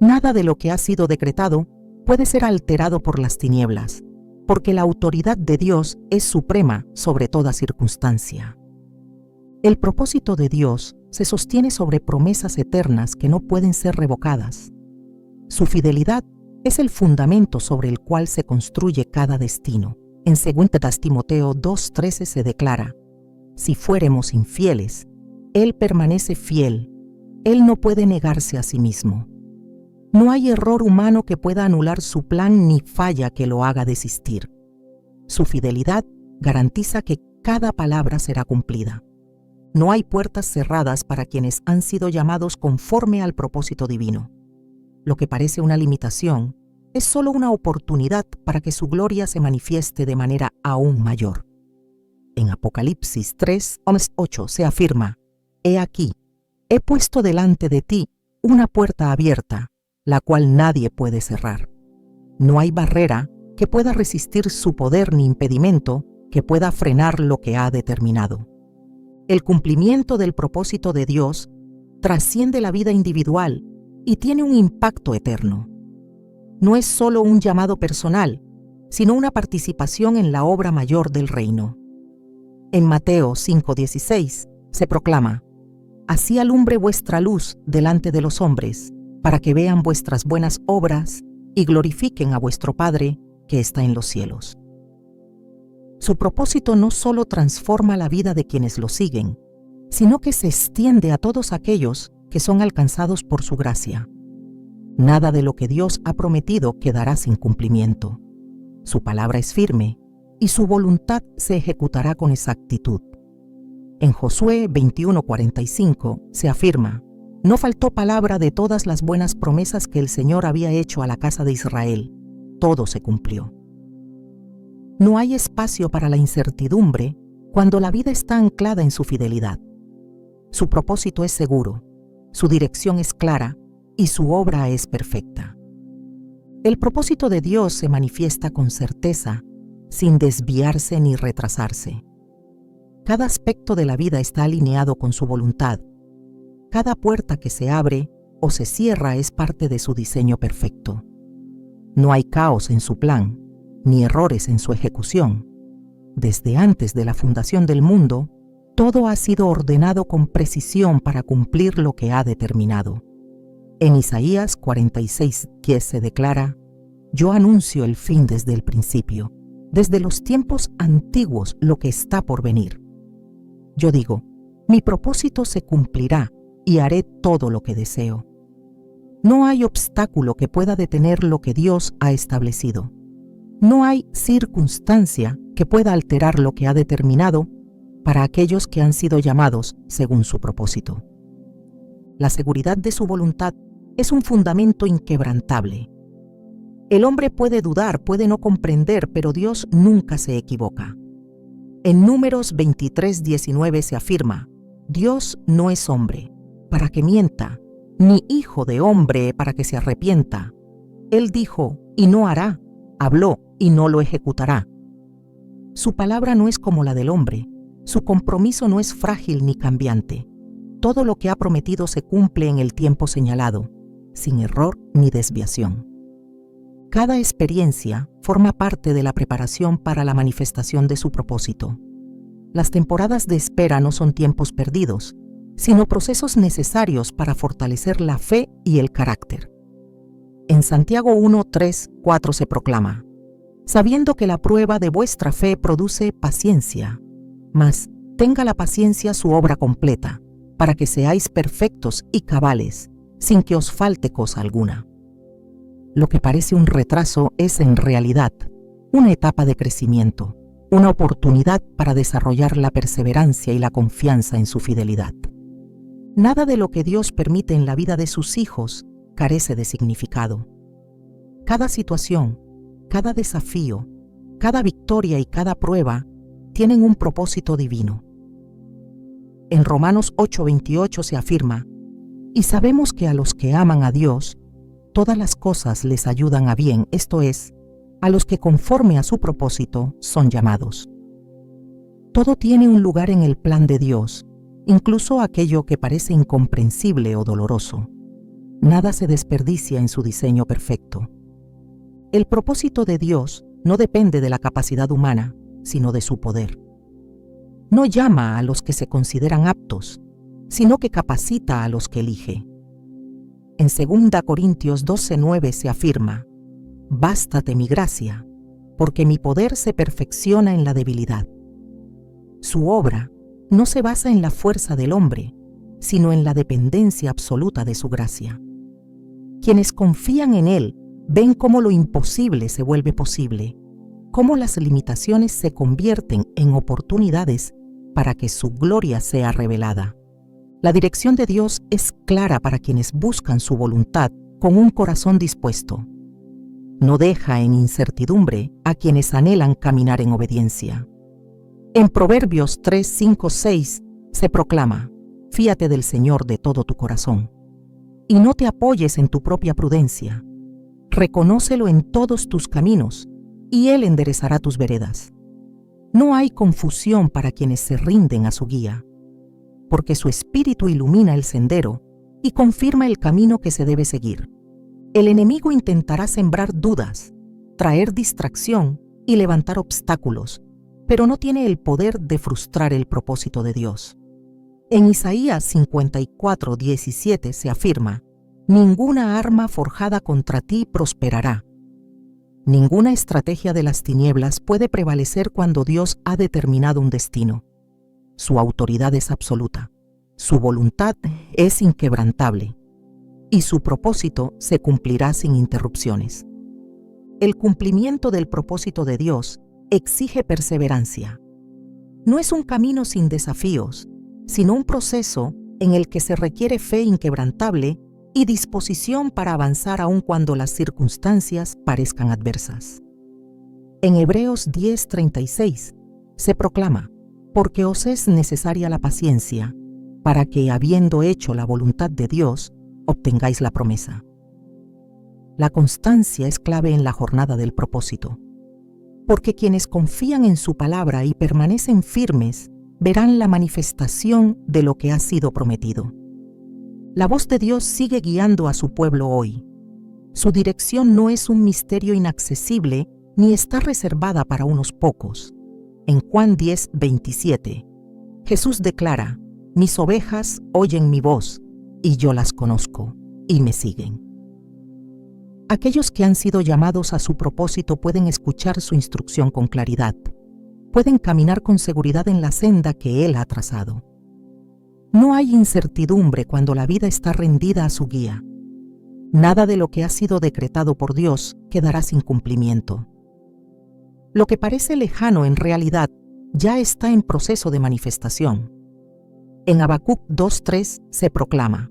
Speaker 1: Nada de lo que ha sido decretado puede ser alterado por las tinieblas, porque la autoridad de Dios es suprema sobre toda circunstancia. El propósito de Dios se sostiene sobre promesas eternas que no pueden ser revocadas. Su fidelidad es el fundamento sobre el cual se construye cada destino. En 2 Timoteo 2:13 se declara: Si fuéremos infieles, Él permanece fiel. Él no puede negarse a sí mismo. No hay error humano que pueda anular su plan ni falla que lo haga desistir. Su fidelidad garantiza que cada palabra será cumplida. No hay puertas cerradas para quienes han sido llamados conforme al propósito divino. Lo que parece una limitación es solo una oportunidad para que su gloria se manifieste de manera aún mayor. En Apocalipsis 3:8 se afirma: He aquí, he puesto delante de ti una puerta abierta, la cual nadie puede cerrar. No hay barrera que pueda resistir su poder ni impedimento que pueda frenar lo que ha determinado. El cumplimiento del propósito de Dios trasciende la vida individual y tiene un impacto eterno. No es solo un llamado personal, sino una participación en la obra mayor del reino. En Mateo 5:16 se proclama: Así alumbre vuestra luz delante de los hombres, para que vean vuestras buenas obras y glorifiquen a vuestro Padre que está en los cielos. Su propósito no solo transforma la vida de quienes lo siguen, sino que se extiende a todos aquellos que son alcanzados por su gracia. Nada de lo que Dios ha prometido quedará sin cumplimiento. Su palabra es firme y su voluntad se ejecutará con exactitud. En Josué 21:45 se afirma: No faltó palabra de todas las buenas promesas que el Señor había hecho a la casa de Israel. Todo se cumplió. No hay espacio para la incertidumbre cuando la vida está anclada en su fidelidad. Su propósito es seguro, su dirección es clara y su obra es perfecta. El propósito de Dios se manifiesta con certeza, sin desviarse ni retrasarse. Cada aspecto de la vida está alineado con su voluntad. Cada puerta que se abre o se cierra es parte de su diseño perfecto. No hay caos en su plan, ni errores en su ejecución. Desde antes de la fundación del mundo, todo ha sido ordenado con precisión para cumplir lo que ha determinado. En Isaías 46:10 se declara: Yo anuncio el fin desde el principio, desde los tiempos antiguos lo que está por venir. Yo digo, mi propósito se cumplirá y haré todo lo que deseo. No hay obstáculo que pueda detener lo que Dios ha establecido. No hay circunstancia que pueda alterar lo que ha determinado para aquellos que han sido llamados según su propósito. La seguridad de su voluntad es un fundamento inquebrantable. El hombre puede dudar, puede no comprender, pero Dios nunca se equivoca. En Números 23:19 se afirma: Dios no es hombre para que mienta, ni hijo de hombre para que se arrepienta. Él dijo y no hará, habló y no lo ejecutará. Su palabra no es como la del hombre, su compromiso no es frágil ni cambiante. Todo lo que ha prometido se cumple en el tiempo señalado, sin error ni desviación. Cada experiencia forma parte de la preparación para la manifestación de su propósito. Las temporadas de espera no son tiempos perdidos, sino procesos necesarios para fortalecer la fe y el carácter. En Santiago 1:3-4 se proclama: sabiendo que la prueba de vuestra fe produce paciencia, mas tenga la paciencia su obra completa, para que seáis perfectos y cabales, sin que os falte cosa alguna. Lo que parece un retraso es en realidad una etapa de crecimiento, una oportunidad para desarrollar la perseverancia y la confianza en su fidelidad. Nada de lo que Dios permite en la vida de sus hijos carece de significado. Cada situación, cada desafío, cada victoria y cada prueba tienen un propósito divino. En Romanos 8:28 se afirma: y sabemos que a los que aman a Dios, todas las cosas les ayudan a bien, esto es, a los que conforme a su propósito son llamados. Todo tiene un lugar en el plan de Dios, incluso aquello que parece incomprensible o doloroso. Nada se desperdicia en su diseño perfecto. El propósito de Dios no depende de la capacidad humana, sino de su poder. No llama a los que se consideran aptos, sino que capacita a los que elige. En 2 Corintios 12:9 se afirma: bástate mi gracia, porque mi poder se perfecciona en la debilidad. Su obra no se basa en la fuerza del hombre, sino en la dependencia absoluta de su gracia. Quienes confían en Él ven cómo lo imposible se vuelve posible, cómo las limitaciones se convierten en oportunidades para que su gloria sea revelada. La dirección de Dios es clara para quienes buscan su voluntad con un corazón dispuesto. No deja en incertidumbre a quienes anhelan caminar en obediencia. En Proverbios 3, 5, 6 se proclama: fíate del Señor de todo tu corazón, y no te apoyes en tu propia prudencia. Reconócelo en todos tus caminos, y Él enderezará tus veredas. No hay confusión para quienes se rinden a su guía, porque su espíritu ilumina el sendero y confirma el camino que se debe seguir. El enemigo intentará sembrar dudas, traer distracción y levantar obstáculos, pero no tiene el poder de frustrar el propósito de Dios. En Isaías 54, 17 se afirma: ninguna arma forjada contra ti prosperará. Ninguna estrategia de las tinieblas puede prevalecer cuando Dios ha determinado un destino. Su autoridad es absoluta, su voluntad es inquebrantable, y su propósito se cumplirá sin interrupciones. El cumplimiento del propósito de Dios exige perseverancia. No es un camino sin desafíos, sino un proceso en el que se requiere fe inquebrantable y disposición para avanzar aun cuando las circunstancias parezcan adversas. En Hebreos 10:36 se proclama: porque os es necesaria la paciencia, para que, habiendo hecho la voluntad de Dios, obtengáis la promesa. La constancia es clave en la jornada del propósito, porque quienes confían en su palabra y permanecen firmes verán la manifestación de lo que ha sido prometido. La voz de Dios sigue guiando a su pueblo hoy. Su dirección no es un misterio inaccesible ni está reservada para unos pocos. En Juan 10:27, Jesús declara: mis ovejas oyen mi voz, y yo las conozco, y me siguen. Aquellos que han sido llamados a su propósito pueden escuchar su instrucción con claridad. Pueden caminar con seguridad en la senda que Él ha trazado. No hay incertidumbre cuando la vida está rendida a su guía. Nada de lo que ha sido decretado por Dios quedará sin cumplimiento. Lo que parece lejano en realidad ya está en proceso de manifestación. En Habacuc 2:3 se proclama: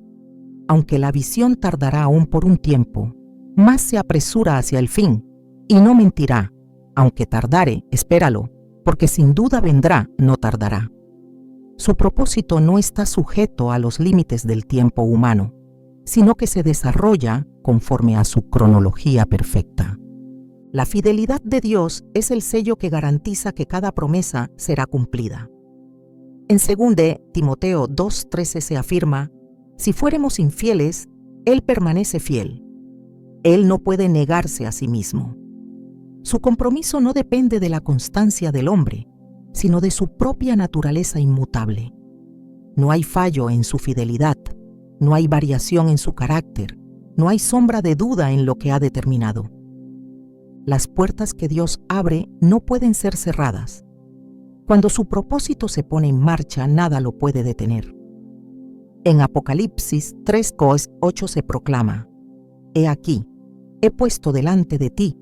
Speaker 1: aunque la visión tardará aún por un tiempo, más se apresura hacia el fin, y no mentirá. Aunque tardare, espéralo, porque sin duda vendrá, no tardará. Su propósito no está sujeto a los límites del tiempo humano, sino que se desarrolla conforme a su cronología perfecta. La fidelidad de Dios es el sello que garantiza que cada promesa será cumplida. En 2 Timoteo 2:13 se afirma: si fuéramos infieles, Él permanece fiel. Él no puede negarse a sí mismo. Su compromiso no depende de la constancia del hombre, sino de su propia naturaleza inmutable. No hay fallo en su fidelidad, no hay variación en su carácter, no hay sombra de duda en lo que ha determinado. Las puertas que Dios abre no pueden ser cerradas. Cuando su propósito se pone en marcha, nada lo puede detener. En Apocalipsis 3:8 se proclama: he aquí, he puesto delante de ti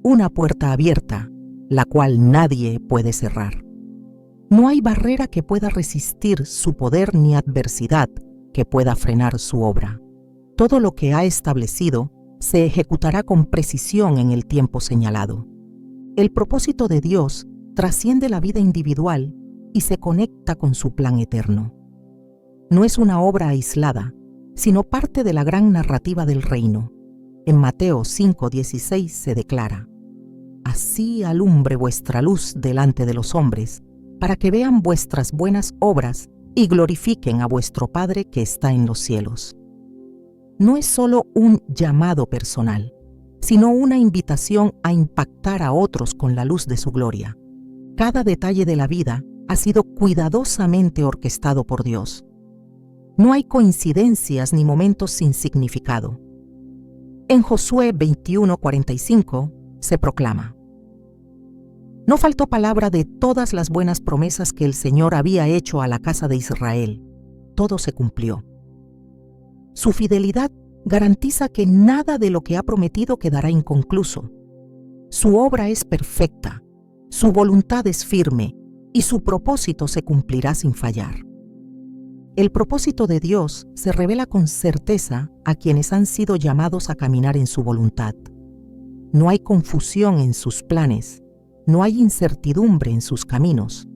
Speaker 1: una puerta abierta, la cual nadie puede cerrar. No hay barrera que pueda resistir su poder ni adversidad que pueda frenar su obra. Todo lo que ha establecido se ejecutará con precisión en el tiempo señalado. El propósito de Dios trasciende la vida individual y se conecta con su plan eterno. No es una obra aislada, sino parte de la gran narrativa del reino. En Mateo 5:16 se declara: así alumbre vuestra luz delante de los hombres, para que vean vuestras buenas obras y glorifiquen a vuestro Padre que está en los cielos. No es solo un llamado personal, sino una invitación a impactar a otros con la luz de su gloria. Cada detalle de la vida ha sido cuidadosamente orquestado por Dios. No hay coincidencias ni momentos sin significado. En Josué 21:45 se proclama: no faltó palabra de todas las buenas promesas que el Señor había hecho a la casa de Israel. Todo se cumplió. Su fidelidad garantiza que nada de lo que ha prometido quedará inconcluso. Su obra es perfecta, su voluntad es firme y su propósito se cumplirá sin fallar. El propósito de Dios se revela con certeza a quienes han sido llamados a caminar en su voluntad. No hay confusión en sus planes, no hay incertidumbre en sus caminos.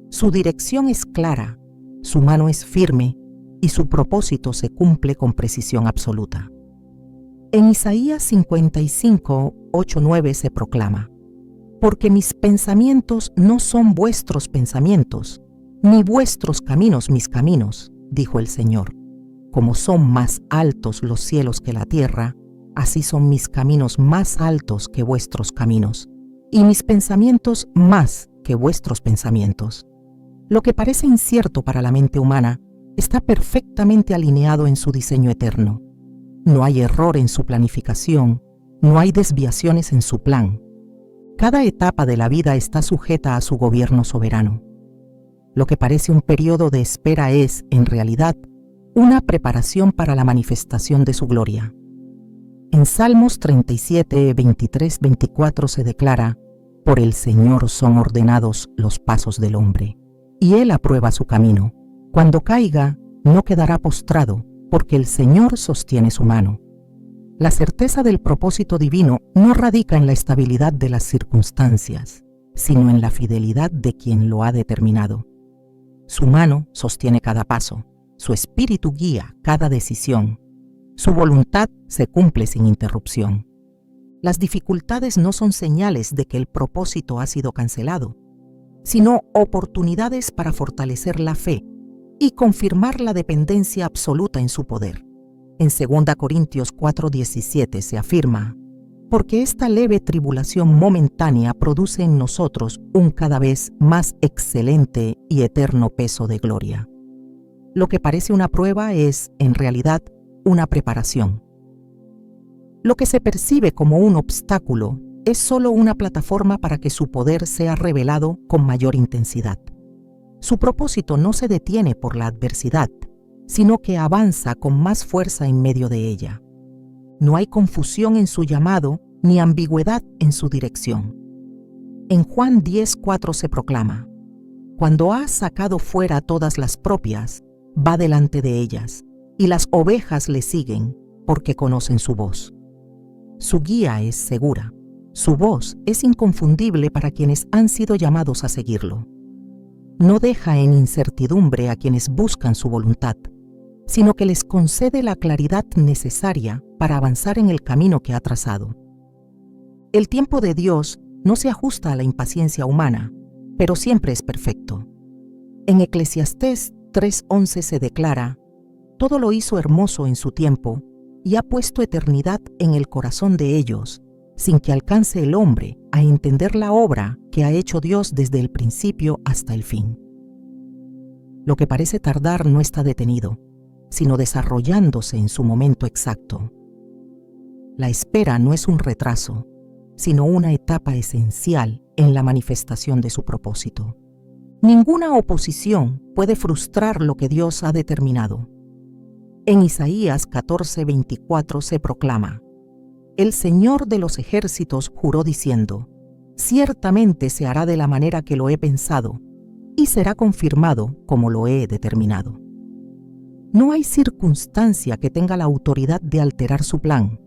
Speaker 1: Su dirección es clara, su mano es firme y su propósito se cumple con precisión absoluta. En Isaías 55, 8-9 se proclama: porque mis pensamientos no son vuestros pensamientos, ni vuestros caminos mis caminos, dijo el Señor. Como son más altos los cielos que la tierra, así son mis caminos más altos que vuestros caminos, y mis pensamientos más que vuestros pensamientos. Lo que parece incierto para la mente humana está perfectamente alineado en su diseño eterno. No hay error en su planificación, no hay desviaciones en su plan. Cada etapa de la vida está sujeta a su gobierno soberano. Lo que parece un periodo de espera es, en realidad, una preparación para la manifestación de su gloria. En Salmos 37, 23, 24 se declara: por el Señor son ordenados los pasos del hombre, y Él aprueba su camino. Cuando caiga, no quedará postrado, porque el Señor sostiene su mano. La certeza del propósito divino no radica en la estabilidad de las circunstancias, sino en la fidelidad de quien lo ha determinado. Su mano sostiene cada paso, su espíritu guía cada decisión, su voluntad se cumple sin interrupción. Las dificultades no son señales de que el propósito ha sido cancelado, sino oportunidades para fortalecer la fe y confirmar la dependencia absoluta en su poder. En 2 Corintios 4:17 se afirma: porque esta leve tribulación momentánea produce en nosotros un cada vez más excelente y eterno peso de gloria. Lo que parece una prueba es, en realidad, una preparación. Lo que se percibe como un obstáculo es solo una plataforma para que su poder sea revelado con mayor intensidad. Su propósito no se detiene por la adversidad, sino que avanza con más fuerza en medio de ella. No hay confusión en su llamado ni ambigüedad en su dirección. En Juan 10:4 se proclama: cuando ha sacado fuera todas las propias, va delante de ellas, y las ovejas le siguen, porque conocen su voz. Su guía es segura, su voz es inconfundible para quienes han sido llamados a seguirlo. No deja en incertidumbre a quienes buscan su voluntad, sino que les concede la claridad necesaria para avanzar en el camino que ha trazado. El tiempo de Dios no se ajusta a la impaciencia humana, pero siempre es perfecto. En Eclesiastés 3:11 se declara: todo lo hizo hermoso en su tiempo y ha puesto eternidad en el corazón de ellos, sin que alcance el hombre a entender la obra que ha hecho Dios desde el principio hasta el fin. Lo que parece tardar no está detenido, sino desarrollándose en su momento exacto. La espera no es un retraso, sino una etapa esencial en la manifestación de su propósito. Ninguna oposición puede frustrar lo que Dios ha determinado. En Isaías 14:24 se proclama: el Señor de los ejércitos juró diciendo: ciertamente se hará de la manera que lo he pensado, y será confirmado como lo he determinado. No hay circunstancia que tenga la autoridad de alterar su plan.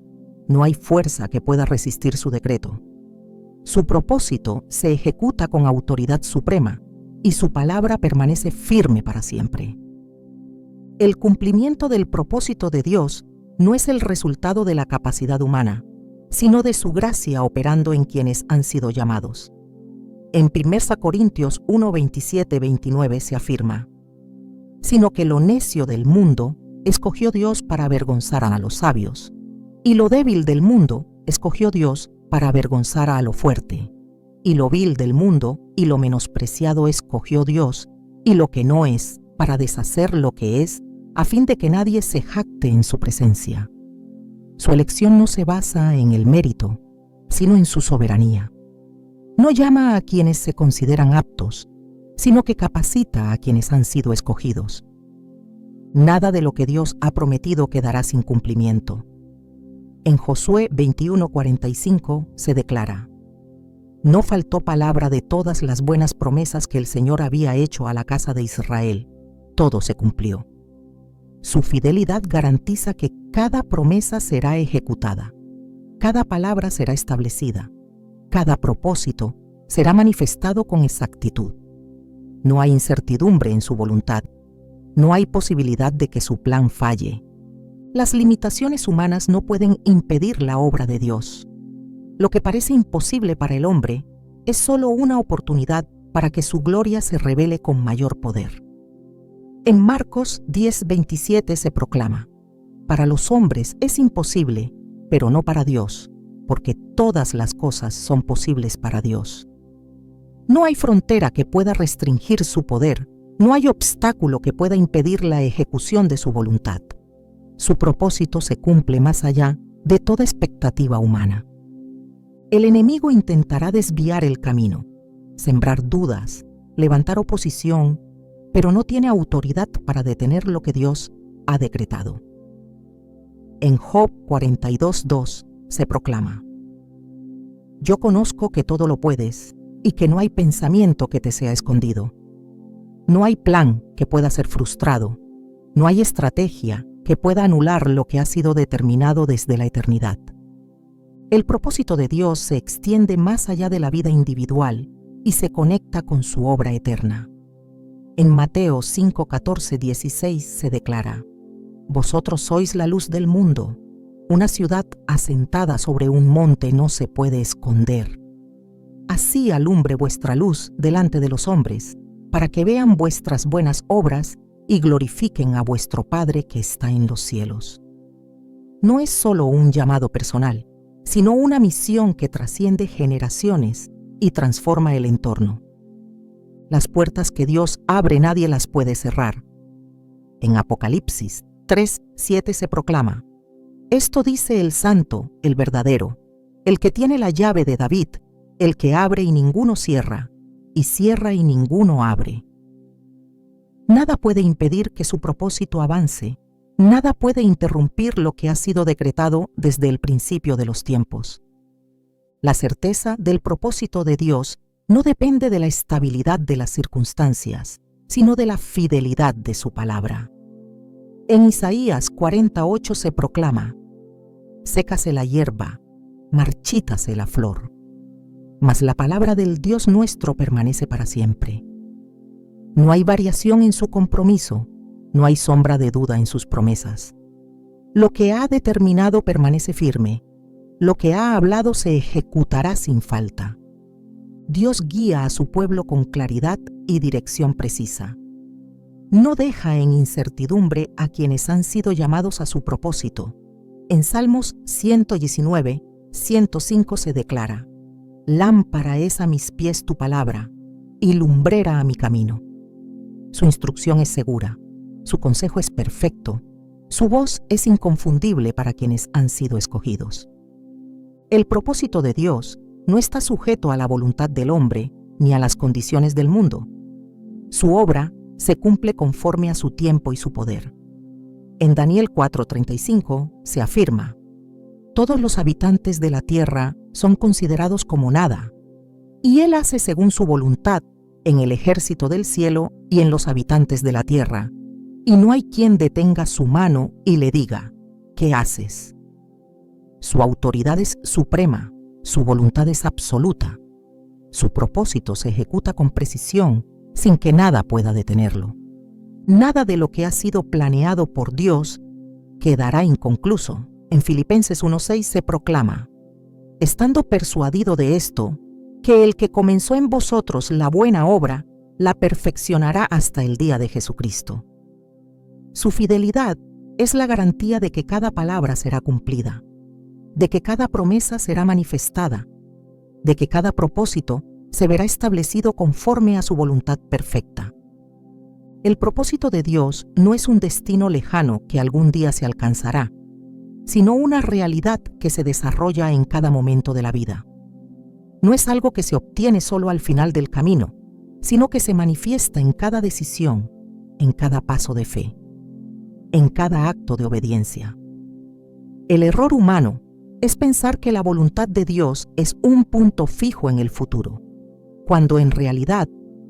Speaker 1: No hay fuerza que pueda resistir su decreto. Su propósito se ejecuta con autoridad suprema y su palabra permanece firme para siempre. El cumplimiento del propósito de Dios no es el resultado de la capacidad humana, sino de su gracia operando en quienes han sido llamados. En 1 Corintios 1:27-29 se afirma: sino que lo necio del mundo escogió Dios para avergonzar a los sabios, y lo débil del mundo escogió Dios para avergonzar a lo fuerte, y lo vil del mundo y lo menospreciado escogió Dios, y lo que no es, para deshacer lo que es, a fin de que nadie se jacte en su presencia. Su elección no se basa en el mérito, sino en su soberanía. No llama a quienes se consideran aptos, sino que capacita a quienes han sido escogidos. Nada de lo que Dios ha prometido quedará sin cumplimiento. En Josué 21:45 se declara: No faltó palabra de todas las buenas promesas que el Señor había hecho a la casa de Israel. Todo se cumplió. Su fidelidad garantiza que cada promesa será ejecutada, cada palabra será establecida, cada propósito será manifestado con exactitud. No hay incertidumbre en su voluntad, no hay posibilidad de que su plan falle. Las limitaciones humanas no pueden impedir la obra de Dios. Lo que parece imposible para el hombre es solo una oportunidad para que su gloria se revele con mayor poder. En Marcos 10:27 se proclama: para los hombres es imposible, pero no para Dios, porque todas las cosas son posibles para Dios. No hay frontera que pueda restringir su poder, no hay obstáculo que pueda impedir la ejecución de su voluntad. Su propósito se cumple más allá de toda expectativa humana. El enemigo intentará desviar el camino, sembrar dudas, levantar oposición, pero no tiene autoridad para detener lo que Dios ha decretado. En Job 42:2 se proclama: yo conozco que todo lo puedes y que no hay pensamiento que te sea escondido. No hay plan que pueda ser frustrado, no hay estrategia que pueda anular lo que ha sido determinado desde la eternidad. El propósito de Dios se extiende más allá de la vida individual y se conecta con su obra eterna. En Mateo 5:14-16 se declara: vosotros sois la luz del mundo. Una ciudad asentada sobre un monte no se puede esconder. Así alumbre vuestra luz delante de los hombres, para que vean vuestras buenas obras y glorifiquen a vuestro Padre que está en los cielos. No es solo un llamado personal, sino una misión que trasciende generaciones y transforma el entorno. Las puertas que Dios abre nadie las puede cerrar. En Apocalipsis 3:7 se proclama: esto dice el Santo, el verdadero, el que tiene la llave de David, el que abre y ninguno cierra, y cierra y ninguno abre. Nada puede impedir que su propósito avance, nada puede interrumpir lo que ha sido decretado desde el principio de los tiempos. La certeza del propósito de Dios no depende de la estabilidad de las circunstancias, sino de la fidelidad de su palabra. En Isaías 48 se proclama: sécase la hierba, marchítase la flor, mas la palabra del Dios nuestro permanece para siempre. No hay variación en su compromiso, no hay sombra de duda en sus promesas. Lo que ha determinado permanece firme, lo que ha hablado se ejecutará sin falta. Dios guía a su pueblo con claridad y dirección precisa. No deja en incertidumbre a quienes han sido llamados a su propósito. En Salmos 119, 105 se declara: lámpara es a mis pies tu palabra, y lumbrera a mi camino. Su instrucción es segura, su consejo es perfecto, su voz es inconfundible para quienes han sido escogidos. El propósito de Dios no está sujeto a la voluntad del hombre ni a las condiciones del mundo. Su obra se cumple conforme a su tiempo y su poder. En Daniel 4:35 se afirma: todos los habitantes de la tierra son considerados como nada, y Él hace según su voluntad en el ejército del cielo y en los habitantes de la tierra, y no hay quien detenga su mano y le diga: ¿qué haces? Su autoridad es suprema, su voluntad es absoluta. Su propósito se ejecuta con precisión, sin que nada pueda detenerlo. Nada de lo que ha sido planeado por Dios quedará inconcluso. En Filipenses 1:6 se proclama: estando persuadido de esto, que el que comenzó en vosotros la buena obra, la perfeccionará hasta el día de Jesucristo. Su fidelidad es la garantía de que cada palabra será cumplida, de que cada promesa será manifestada, de que cada propósito se verá establecido conforme a su voluntad perfecta. El propósito de Dios no es un destino lejano que algún día se alcanzará, sino una realidad que se desarrolla en cada momento de la vida. No es algo que se obtiene solo al final del camino, sino que se manifiesta en cada decisión, en cada paso de fe, en cada acto de obediencia. El error humano es pensar que la voluntad de Dios es un punto fijo en el futuro, cuando en realidad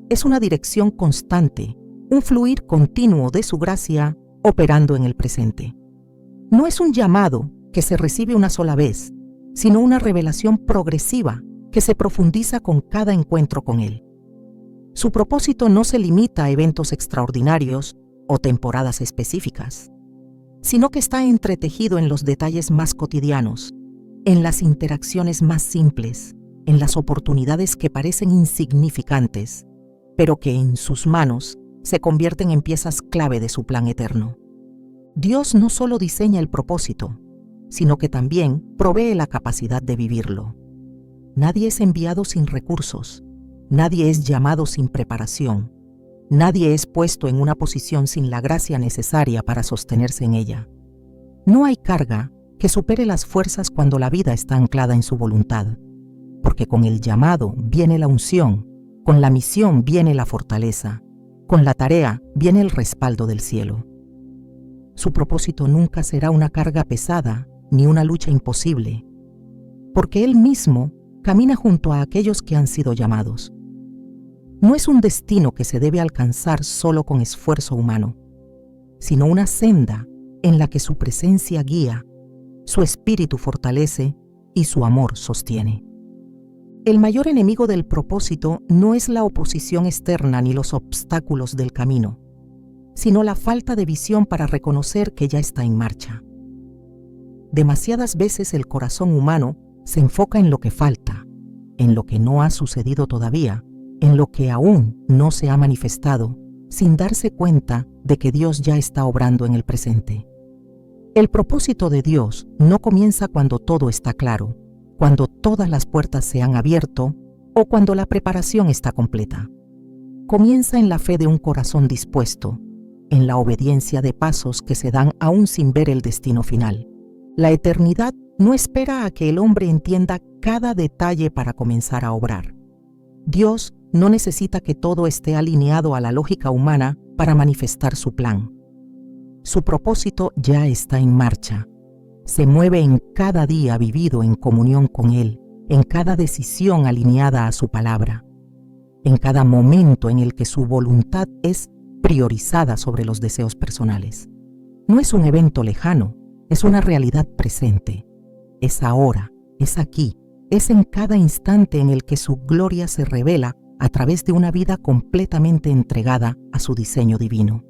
Speaker 1: es una dirección constante, un fluir continuo de su gracia operando en el presente. No es un llamado que se recibe una sola vez, sino una revelación progresiva que se profundiza con cada encuentro con Él. Su propósito no se limita a eventos extraordinarios o temporadas específicas, sino que está entretejido en los detalles más cotidianos, en las interacciones más simples, en las oportunidades que parecen insignificantes, pero que en sus manos se convierten en piezas clave de su plan eterno. Dios no solo diseña el propósito, sino que también provee la capacidad de vivirlo. Nadie es enviado sin recursos, nadie es llamado sin preparación, nadie es puesto en una posición sin la gracia necesaria para sostenerse en ella. No hay carga que supere las fuerzas cuando la vida está anclada en su voluntad, porque con el llamado viene la unción, con la misión viene la fortaleza, con la tarea viene el respaldo del cielo. Su propósito nunca será una carga pesada ni una lucha imposible, porque Él mismo camina junto a aquellos que han sido llamados. No es un destino que se debe alcanzar solo con esfuerzo humano, sino una senda en la que su presencia guía, su espíritu fortalece y su amor sostiene. El mayor enemigo del propósito no es la oposición externa ni los obstáculos del camino, sino la falta de visión para reconocer que ya está en marcha. Demasiadas veces el corazón humano se enfoca en lo que falta, en lo que no ha sucedido todavía, en lo que aún no se ha manifestado, sin darse cuenta de que Dios ya está obrando en el presente. El propósito de Dios no comienza cuando todo está claro, cuando todas las puertas se han abierto o cuando la preparación está completa. Comienza en la fe de un corazón dispuesto, en la obediencia de pasos que se dan aún sin ver el destino final. La eternidad no espera a que el hombre entienda cada detalle para comenzar a obrar. Dios no necesita que todo esté alineado a la lógica humana para manifestar su plan. Su propósito ya está en marcha. Se mueve en cada día vivido en comunión con Él, en cada decisión alineada a su palabra, en cada momento en el que su voluntad es priorizada sobre los deseos personales. No es un evento lejano, es una realidad presente. Es ahora, es aquí, es en cada instante en el que su gloria se revela a través de una vida completamente entregada a su diseño divino.